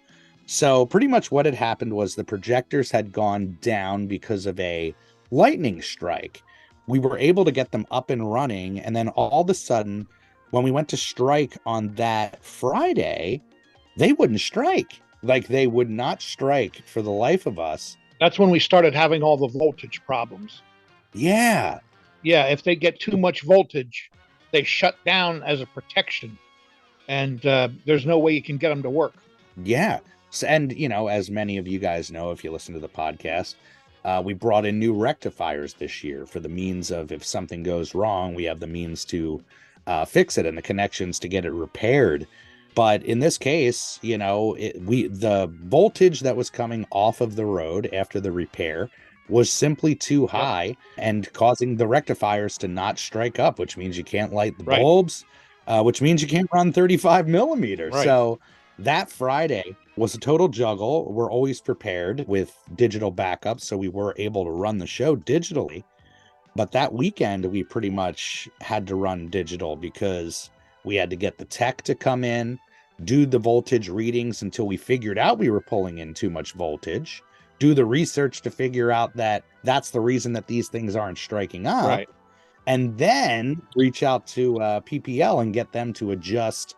So pretty much what had happened was the projectors had gone down because of a lightning strike. We were able to get them up and running. And then all of a sudden, when we went to strike on that Friday, they wouldn't strike. Like, they would not strike for the life of us. That's when we started having all the voltage problems. Yeah. Yeah, if they get too much voltage, they shut down as a protection. And there's no way you can get them to work. Yeah. So, and, as many of you guys know, if you listen to the podcast, we brought in new rectifiers this year for the means of, if something goes wrong, we have the means to fix it and the connections to get it repaired. But in this case, the voltage that was coming off of the road after the repair was simply too high and causing the rectifiers to not strike up, which means you can't light the bulbs, which means you can't run 35 millimeters. Right. So that Friday was a total juggle. We're always prepared with digital backups, so we were able to run the show digitally. But that weekend, we pretty much had to run digital because we had to get the tech to come in, do the voltage readings until we figured out we were pulling in too much voltage, do the research to figure out that that's the reason that these things aren't striking up, Right. and then reach out to PPL and get them to adjust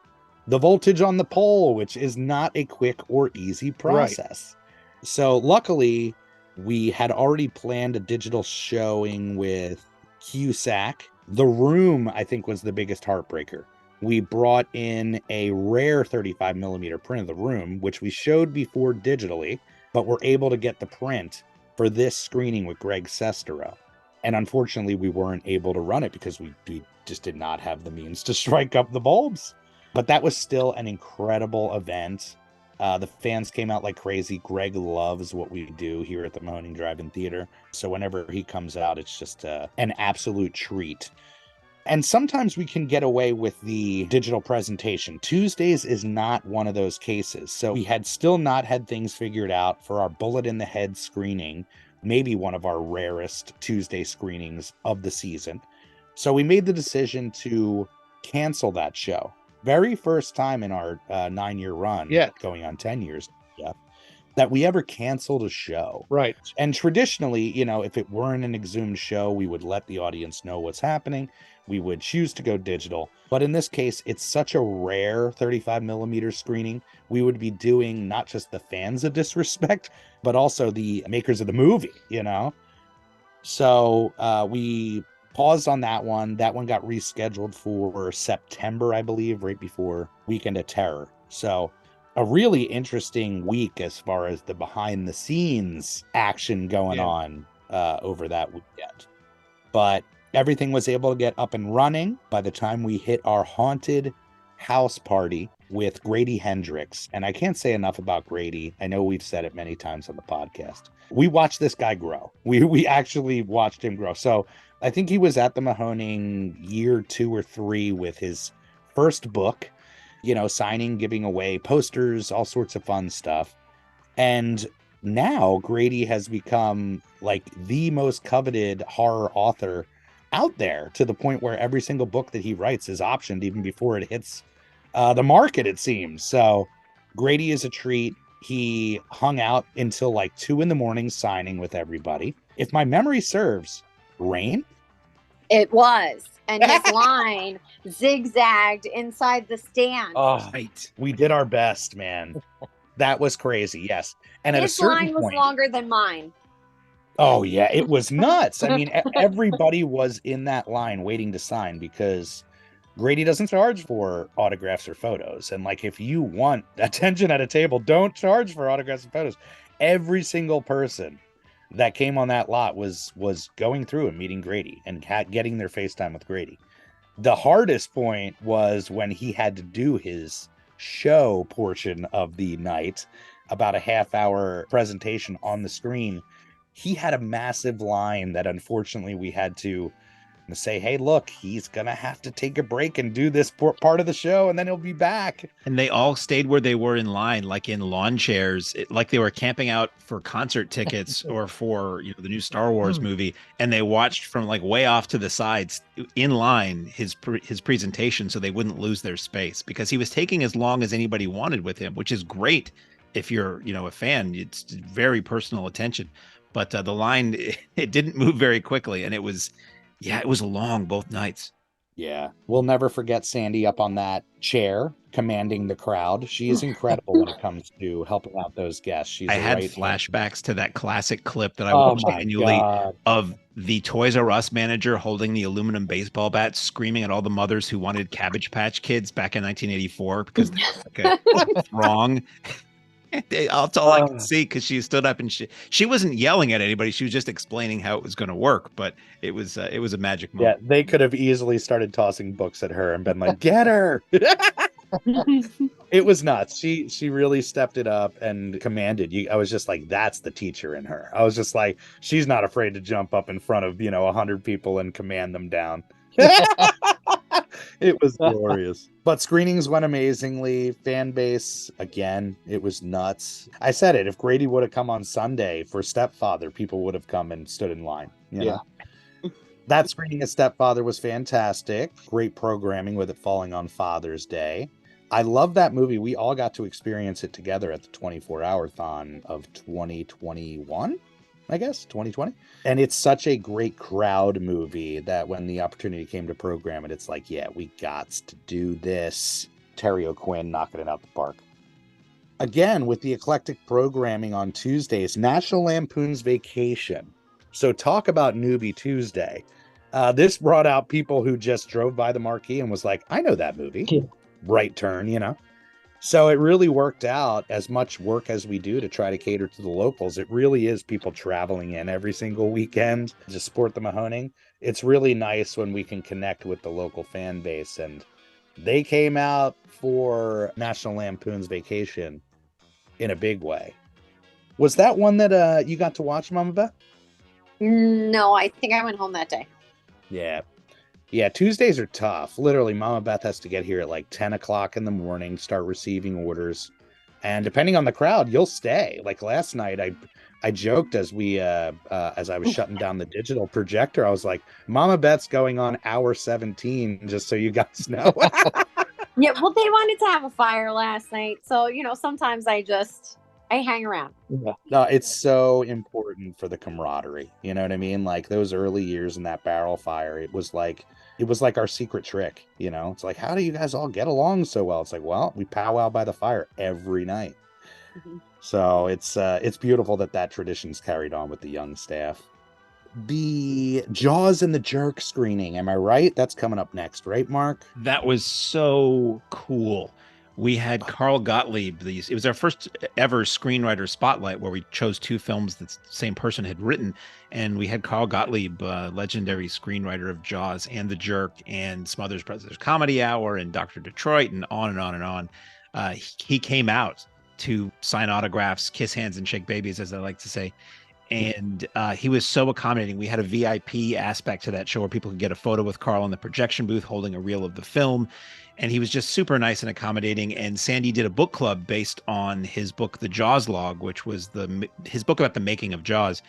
the voltage on the pole, which is not a quick or easy process. Right. So luckily, we had already planned a digital showing with Cusack. The Room, I think, was the biggest heartbreaker. We brought in a rare 35 millimeter print of The Room, which we showed before digitally, but we're able to get the print for this screening with Greg Sestero. And unfortunately, we weren't able to run it because we just did not have the means to strike up the bulbs. But that was still an incredible event. The fans came out like crazy. Greg loves what we do here at the Mahoning Drive-In Theater. So whenever he comes out, it's just an absolute treat. And sometimes we can get away with the digital presentation. Tuesdays is not one of those cases. So we had still not had things figured out for our Bullet in the Head screening, maybe one of our rarest Tuesday screenings of the season. So we made the decision to cancel that show. Very first time in our 9-year run, going on 10 years, that we ever canceled a show. Right. And traditionally, you know, if it weren't an exhumed show, we would let the audience know what's happening. We would choose to go digital. But in this case, it's such a rare 35 millimeter screening. We would be doing not just the fans a disrespect, but also the makers of the movie, you know? So we paused on that one. That one got rescheduled for September, I believe, right before Weekend of Terror. So a really interesting week as far as the behind the scenes action going on over that weekend. But everything was able to get up and running by the time we hit our haunted house party with Grady Hendrix. And I can't say enough about Grady. I know we've said it many times on the podcast. We watched this guy grow. We actually watched him grow. So I think he was at the Mahoning year 2 or 3 with his first book, you know, signing, giving away posters, all sorts of fun stuff. And now Grady has become like the most coveted horror author out there, to the point where every single book that he writes is optioned even before it hits the market, it seems. So Grady is a treat. He hung out until like 2 a.m. signing with everybody. If my memory serves, rain? It was. And his line zigzagged inside the stand. Oh, right. We did our best, man. That was crazy, yes. And his at a certain line was point, longer than mine. Oh, yeah, it was nuts. I mean, everybody was in that line waiting to sign, because Grady doesn't charge for autographs or photos. And like, if you want attention at a table, don't charge for autographs and photos. Every single person that came on that lot was going through and meeting Grady and getting their FaceTime with Grady. The hardest point was when he had to do his show portion of the night, about a half-hour presentation on the screen. He had a massive line that unfortunately we had to say, hey, look, he's gonna have to take a break and do this part of the show, and then he'll be back. And they all stayed where they were in line, like in lawn chairs, like they were camping out for concert tickets or for, you know, the new Star Wars movie. And they watched from like way off to the sides in line his presentation, so they wouldn't lose their space, because he was taking as long as anybody wanted with him, which is great if you're, you know, a fan. It's very personal attention. But the line, it didn't move very quickly, and it was long both nights. Yeah, we'll never forget Sandy up on that chair commanding the crowd. She is incredible when it comes to helping out those guests. I had flashbacks to that classic clip that I watched annually of the Toys R Us manager holding the aluminum baseball bat, screaming at all the mothers who wanted Cabbage Patch Kids back in 1984 because they were like a throng. That's all I could see, because she stood up and she wasn't yelling at anybody. She was just explaining how it was going to work. But it was a magic moment. Yeah, they could have easily started tossing books at her and been like, "Get her!" It was nuts. She really stepped it up and commanded you. I was just like, that's the teacher in her. I was just like, she's not afraid to jump up in front of 100 people and command them down. It was glorious. But screenings went amazingly. Fan base, again, it was nuts. I said it, if Grady would have come on Sunday for Stepfather, people would have come and stood in line. You know? That screening of Stepfather was fantastic. Great programming with it falling on Father's Day. I love that movie. We all got to experience it together at the 24-hour-thon of 2021. I guess 2020. And it's such a great crowd movie that when the opportunity came to program it, it's like, yeah, we got to do this. Terry O'Quinn knocking it out the park. Again, with the eclectic programming on Tuesdays, National Lampoon's Vacation. So talk about Newbie Tuesday. This brought out people who just drove by the marquee and was like, I know that movie. Yeah. Right Turn, So it really worked out. As much work as we do to try to cater to the locals, it really is people traveling in every single weekend to support the Mahoning. It's really nice when we can connect with the local fan base, and they came out for National Lampoon's Vacation in a big way. Was that one that you got to watch, Mama Beth? No, I think I went home that day. Yeah, Tuesdays are tough. Literally, Mama Beth has to get here at like 10 o'clock in the morning, start receiving orders. And depending on the crowd, you'll stay. Like last night, I joked as I was shutting down the digital projector, I was like, Mama Beth's going on hour 17, just so you guys know. Yeah, well, they wanted to have a fire last night, so sometimes I hang around. Yeah. No, it's so important for the camaraderie. You know what I mean? Like those early years in that barrel fire, it was like our secret trick. It's like, how do you guys all get along so well? It's like, well, we powwow by the fire every night. Mhm. So it's beautiful that tradition's carried on with the young staff. The Jaws and the Jerk screening, am I right? That's coming up next, right, Mark? That was so cool. We had Carl Gottlieb. It was our first ever screenwriter spotlight where we chose 2 films that the same person had written. And we had Carl Gottlieb, legendary screenwriter of Jaws and The Jerk and Smothers Brothers Comedy Hour and Dr. Detroit and on and on and on. He came out to sign autographs, kiss hands, and shake babies, as I like to say. And he was so accommodating. We had a VIP aspect to that show where people could get a photo with Carl in the projection booth holding a reel of the film. And he was just super nice and accommodating. And Sandy did a book club based on his book, The Jaws Log, which was his book about the making of Jaws.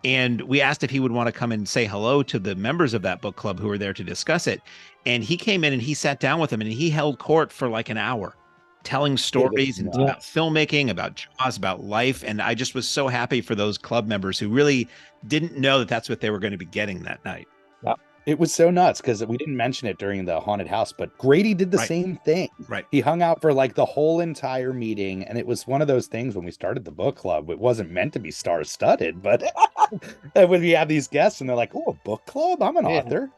And we asked if he would want to come and say hello to the members of that book club who were there to discuss it. And he came in and he sat down with them and he held court for like an hour, telling stories and about filmmaking, about Jaws, about life. And I just was so happy for those club members who really didn't know that that's what they were going to be getting that night. Yeah. It was so nuts because we didn't mention it during the haunted house, but Grady did the same thing. Right. He hung out for like the whole entire meeting. And it was one of those things when we started the book club, it wasn't meant to be star-studded, but when we have these guests and they're like, oh, a book club? I'm an author.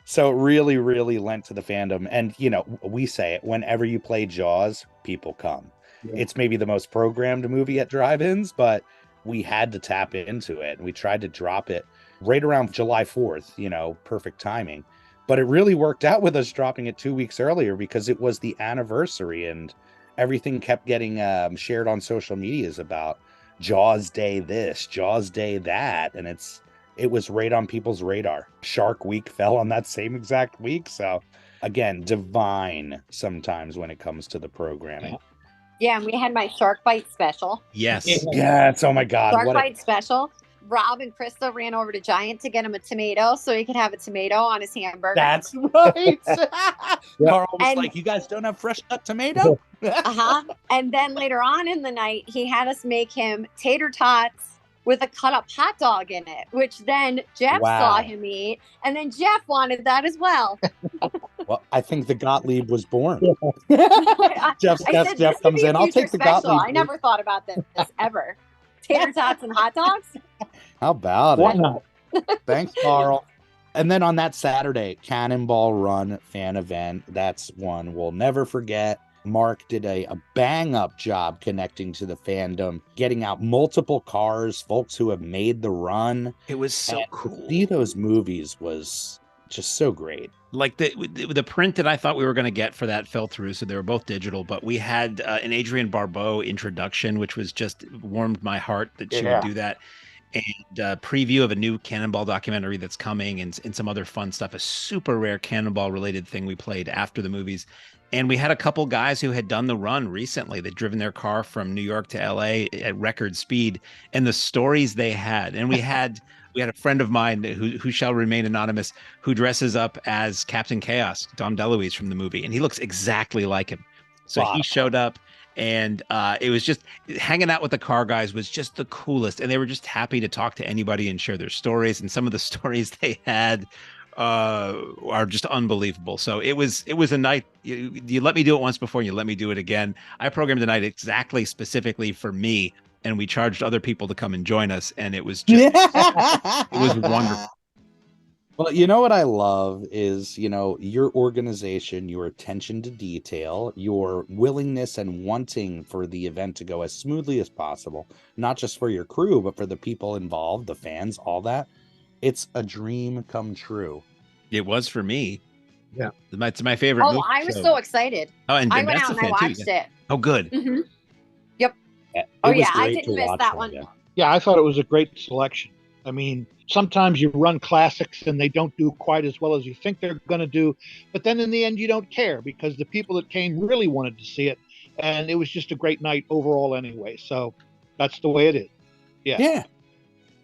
So it really, really lent to the fandom. And, we say it, whenever you play Jaws, people come. Yeah. It's maybe the most programmed movie at drive-ins, but we had to tap into it. And we tried to drop it right around July 4th, perfect timing. But it really worked out with us dropping it 2 weeks earlier because it was the anniversary and everything kept getting shared on social medias about Jaws Day this, Jaws Day that. And it was right on people's radar. Shark Week fell on that same exact week. So again, divine sometimes when it comes to the programming. Yeah, and we had my Shark Bite special. Yes. Yes. Oh my God. Shark Bite special. Rob and Krista ran over to Giant to get him a tomato so he could have a tomato on his hamburger. That's right. Carl was like, you guys don't have fresh cut tomato? And then later on in the night, he had us make him tater tots with a cut up hot dog in it, which then Jeff saw him eat. And then Jeff wanted that as well. Well, I think the Gottlieb was born. Jeff comes in. I'll take the Gottlieb. I never thought about this ever. Tater tots and hot dogs. How about Why not? Thanks, Carl. And then on that Saturday, Cannonball Run fan event. That's one we'll never forget. Mark did a bang-up job connecting to the fandom, getting out multiple cars, folks who have made the run. It was so cool. To see those movies was just so great. Like the print that I thought we were going to get for that fell through, so they were both digital. But we had an Adrienne Barbeau introduction, which was just warmed my heart that she would do that. And a preview of a new Cannonball documentary that's coming and some other fun stuff. A super rare Cannonball related thing we played after the movies. And we had a couple guys who had done the run recently. They'd driven their car from New York to LA at record speed, and the stories they had. And we had a friend of mine who shall remain anonymous, who dresses up as Captain Chaos, Dom DeLuise from the movie, and he looks exactly like him. So he showed up, and it was just hanging out with the car guys was just the coolest. And they were just happy to talk to anybody and share their stories. And some of the stories they had are just unbelievable. So it was a night. You let me do it once before and you let me do it again. I programmed the night exactly specifically for me, and we charged other people to come and join us, and it was just it was wonderful. Well, you know what I love is, your organization, your attention to detail, your willingness and wanting for the event to go as smoothly as possible, not just for your crew, but for the people involved, the fans, all that. It's a dream come true. It was for me. Yeah. It's my favorite movie. I was so excited. Oh, and I went out and I watched it. Oh, good. Mm-hmm. Yep. I didn't miss that one. Yeah, I thought it was a great selection. I mean, sometimes you run classics and they don't do quite as well as you think they're going to do. But then in the end, you don't care because the people that came really wanted to see it. And it was just a great night overall anyway. So That's the way it is. Yeah,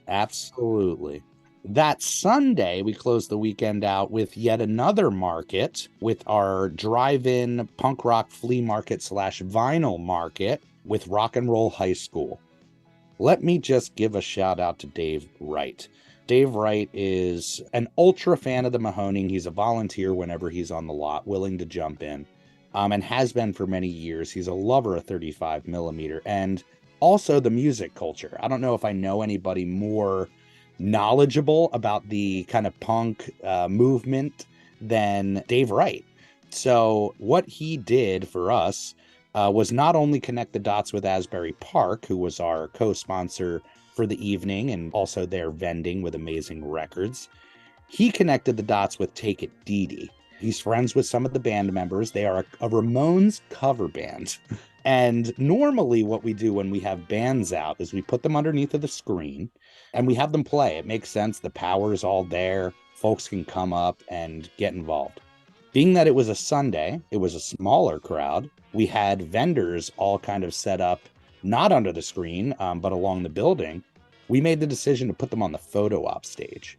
absolutely. That Sunday, we closed the weekend out with yet another market with our drive-in punk rock flea market / vinyl market with Rock and Roll High School. Let me just give a shout out to Dave Wright. Dave Wright is an ultra fan of the Mahoning. He's a volunteer whenever he's on the lot, willing to jump in, and has been for many years. He's a lover of 35 millimeter and also the music culture. I don't know if I know anybody more knowledgeable about the kind of punk movement than Dave Wright. So what he did for us was not only connect the dots with Asbury Park, who was our co-sponsor for the evening and also their vending with amazing records. He connected the dots with Take It Dee Dee. He's friends with some of the band members. They are a Ramones cover band. And normally what we do when we have bands out is we put them underneath of the screen and we have them play. It makes sense. The power is all there. Folks can come up and get involved. Being that it was a Sunday, it was a smaller crowd. We had vendors all kind of set up, not under the screen, but along the building. We made the decision to put them on the photo op stage.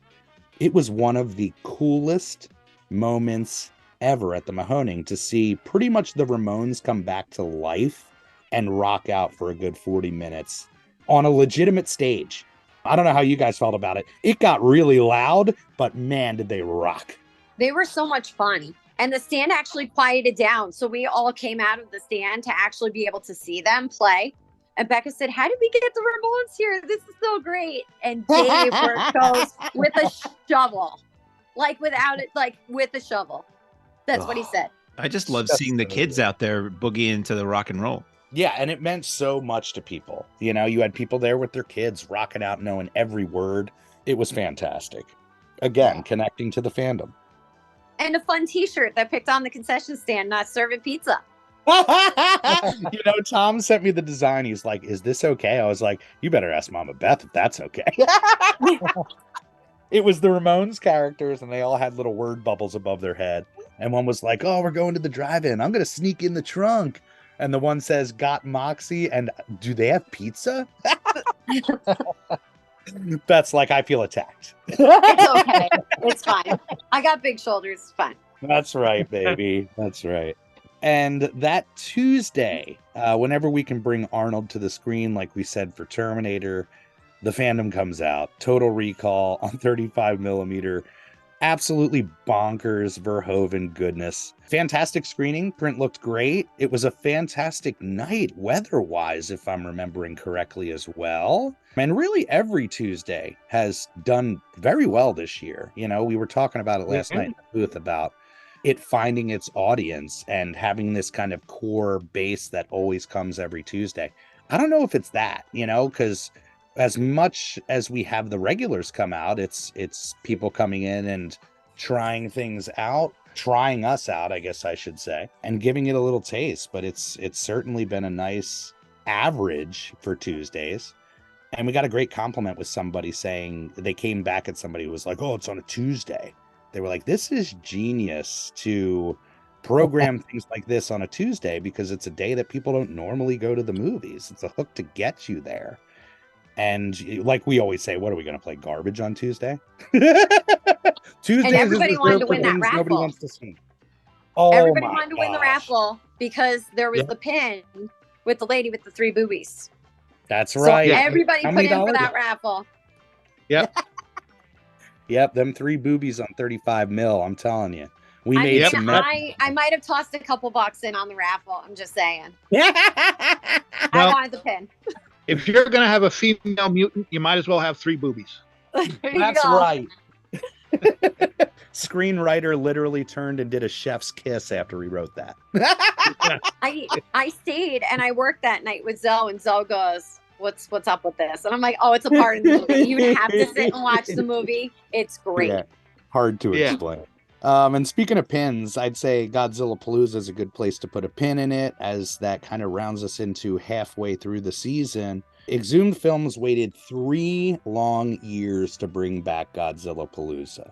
It was one of the coolest moments ever at the Mahoning to see pretty much the Ramones come back to life and rock out for a good 40 minutes on a legitimate stage. I don't know how you guys felt about it. It got really loud, but man, did they rock. They were so much fun. And the stand actually quieted down. So we all came out of the stand to actually be able to see them play. And Becca said, how did we get the Ramones here? This is so great. And Dave goes with a shovel, like without it, like with a shovel. That's what he said. I just love seeing the kids out there boogieing to the rock and roll. Yeah, and it meant so much to people. You know, you had people there with their kids rocking out, knowing every word. It was fantastic. Again, connecting to the fandom. And a fun t-shirt that picked on the concession stand, not serving pizza. You know, Tom sent me the design. He's like, is this okay? I was like, you better ask Mama Beth if that's okay. It was the Ramones characters, and they all had little word bubbles above their head. And one was like, oh, we're going to the drive-in. I'm going to sneak in the trunk. And the one says, got Moxie, and do they have pizza? That's like, I feel attacked. It's okay. It's fine. I got big shoulders. It's fine. That's right, baby. That's right. And that Tuesday, whenever we can bring Arnold to the screen, like we said for Terminator, the fandom comes out. Total Recall on 35 millimeter. Absolutely bonkers Verhoeven goodness. Fantastic screening. Print looked great. It was a fantastic night weather-wise, if I'm remembering correctly as well. And really every Tuesday has done very well this year. You know, we were talking about it last night in the booth about it finding its audience and having this kind of core base that always comes every Tuesday. I don't know if it's that, you know, because as much as we have the regulars come out, it's people coming in and trying things out, trying us out, I guess I should say, and giving it a little taste. But it's certainly been a nice average for Tuesdays. And we got a great compliment with somebody saying they came back at somebody who was like, oh, it's on a Tuesday. They were like, this is genius to program things like this on a Tuesday because it's a day that people don't normally go to the movies. It's a hook to get you there. And like we always say, what are we going to play garbage on Tuesday? Tuesdays and everybody wanted to win that raffle. Nobody wants to see. Oh, everybody wanted to win the raffle because there was the pin with the lady with the 3 boobies. That's right. So everybody put in for that raffle. Yep. Yep, them 3 boobies on 35 mil. I'm telling you. We made some. I might have tossed a couple bucks in on the raffle. I'm just saying. I wanted the pin. If you're going to have a female mutant, you might as well have 3 boobies. That's right. Screenwriter literally turned and did a chef's kiss after he wrote that. I stayed and I worked that night with Zoe, and Zoe goes, what's up with this? And I'm like, oh, it's a part of the movie. You have to sit and watch the movie. It's great. Yeah. Hard to explain. And speaking of pins, I'd say Godzilla-Palooza is a good place to put a pin in it, as that kind of rounds us into halfway through the season. Exhumed Films waited 3 long years to bring back Godzilla-Palooza.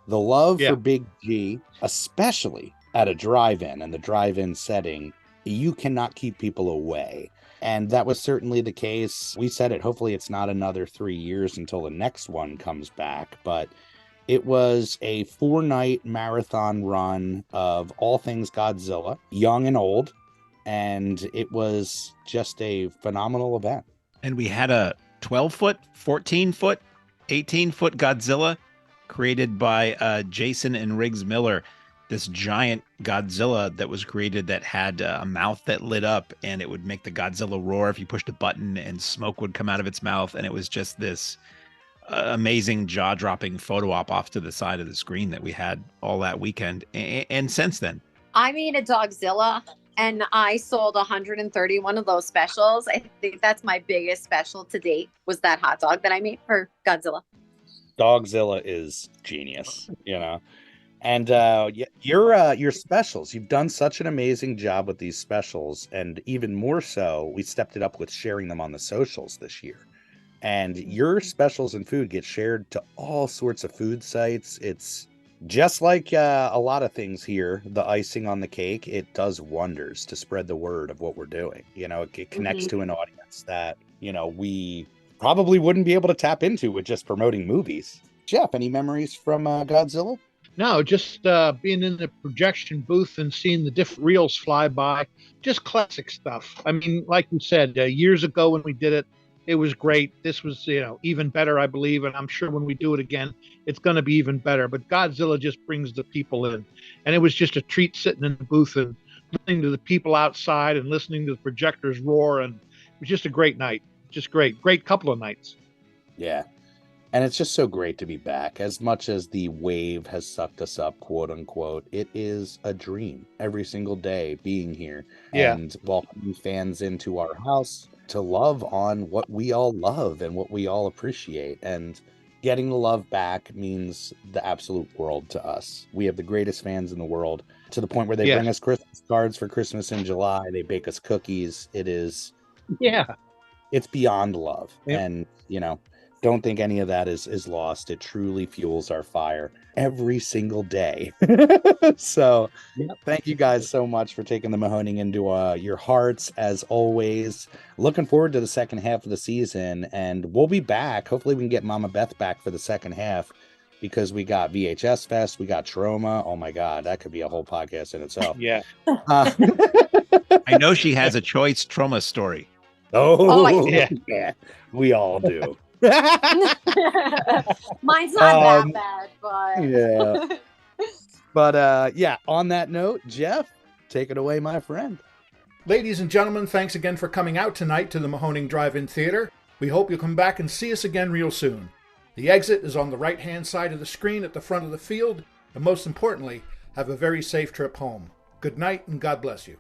The love for Big G, especially at a drive-in and the drive-in setting, you cannot keep people away. And that was certainly the case. We said it, hopefully it's not another 3 years until the next one comes back, but it was a 4-night marathon run of all things Godzilla, young and old, and it was just a phenomenal event. And we had a 12-foot, 14-foot, 18-foot Godzilla created by Jason and Riggs Miller. This giant Godzilla that was created that had a mouth that lit up, and it would make the Godzilla roar if you pushed a button, and smoke would come out of its mouth. And it was just this amazing jaw-dropping photo op off to the side of the screen that we had all that weekend. And since then, I made a Dogzilla, and I sold 131 of those specials. I think that's my biggest special to date, was that hot dog that I made for Godzilla. Dogzilla is genius, you know. And your specials, you've done such an amazing job with these specials, and even more so, we stepped it up with sharing them on the socials this year. And your specials and food get shared to all sorts of food sites. It's just like a lot of things here, the icing on the cake, it does wonders to spread the word of what we're doing. You know, it connects to an audience that, you know, we probably wouldn't be able to tap into with just promoting movies. Jeff, any memories from Godzilla? No, just being in the projection booth and seeing the different reels fly by, just classic stuff. I mean, like you said, years ago when we did it, it was great. This was, you know, even better, I believe. And I'm sure when we do it again, it's going to be even better. But Godzilla just brings the people in. And it was just a treat sitting in the booth and listening to the people outside and listening to the projectors roar. And it was just a great night. Just great. Great couple of nights. Yeah. And it's just so great to be back. As much as the wave has sucked us up, quote unquote, it is a dream every single day being here and welcoming fans into our house to love on what we all love and what we all appreciate. And getting the love back means the absolute world to us. We have the greatest fans in the world, to the point where they bring us Christmas cards for Christmas in July. They bake us cookies. It is, it's beyond love. And, you know, don't think any of that is lost. It truly fuels our fire every single day. So thank you guys so much for taking the Mahoning into your hearts, as always. Looking forward to the second half of the season, and we'll be back. Hopefully we can get Mama Beth back for the second half, because we got VHS Fest, we got Trauma. Oh my God, that could be a whole podcast in itself. I know she has a choice Trauma story. Yeah, we all do. Mine's not that bad, but But on that note, Jeff, take it away, my friend. Ladies and gentlemen, thanks again for coming out tonight to the Mahoning Drive-In Theater. We hope you'll come back and see us again real soon. The exit is on the right-hand side of the screen at the front of the field, and most importantly, have a very safe trip home. Good night, and God bless you.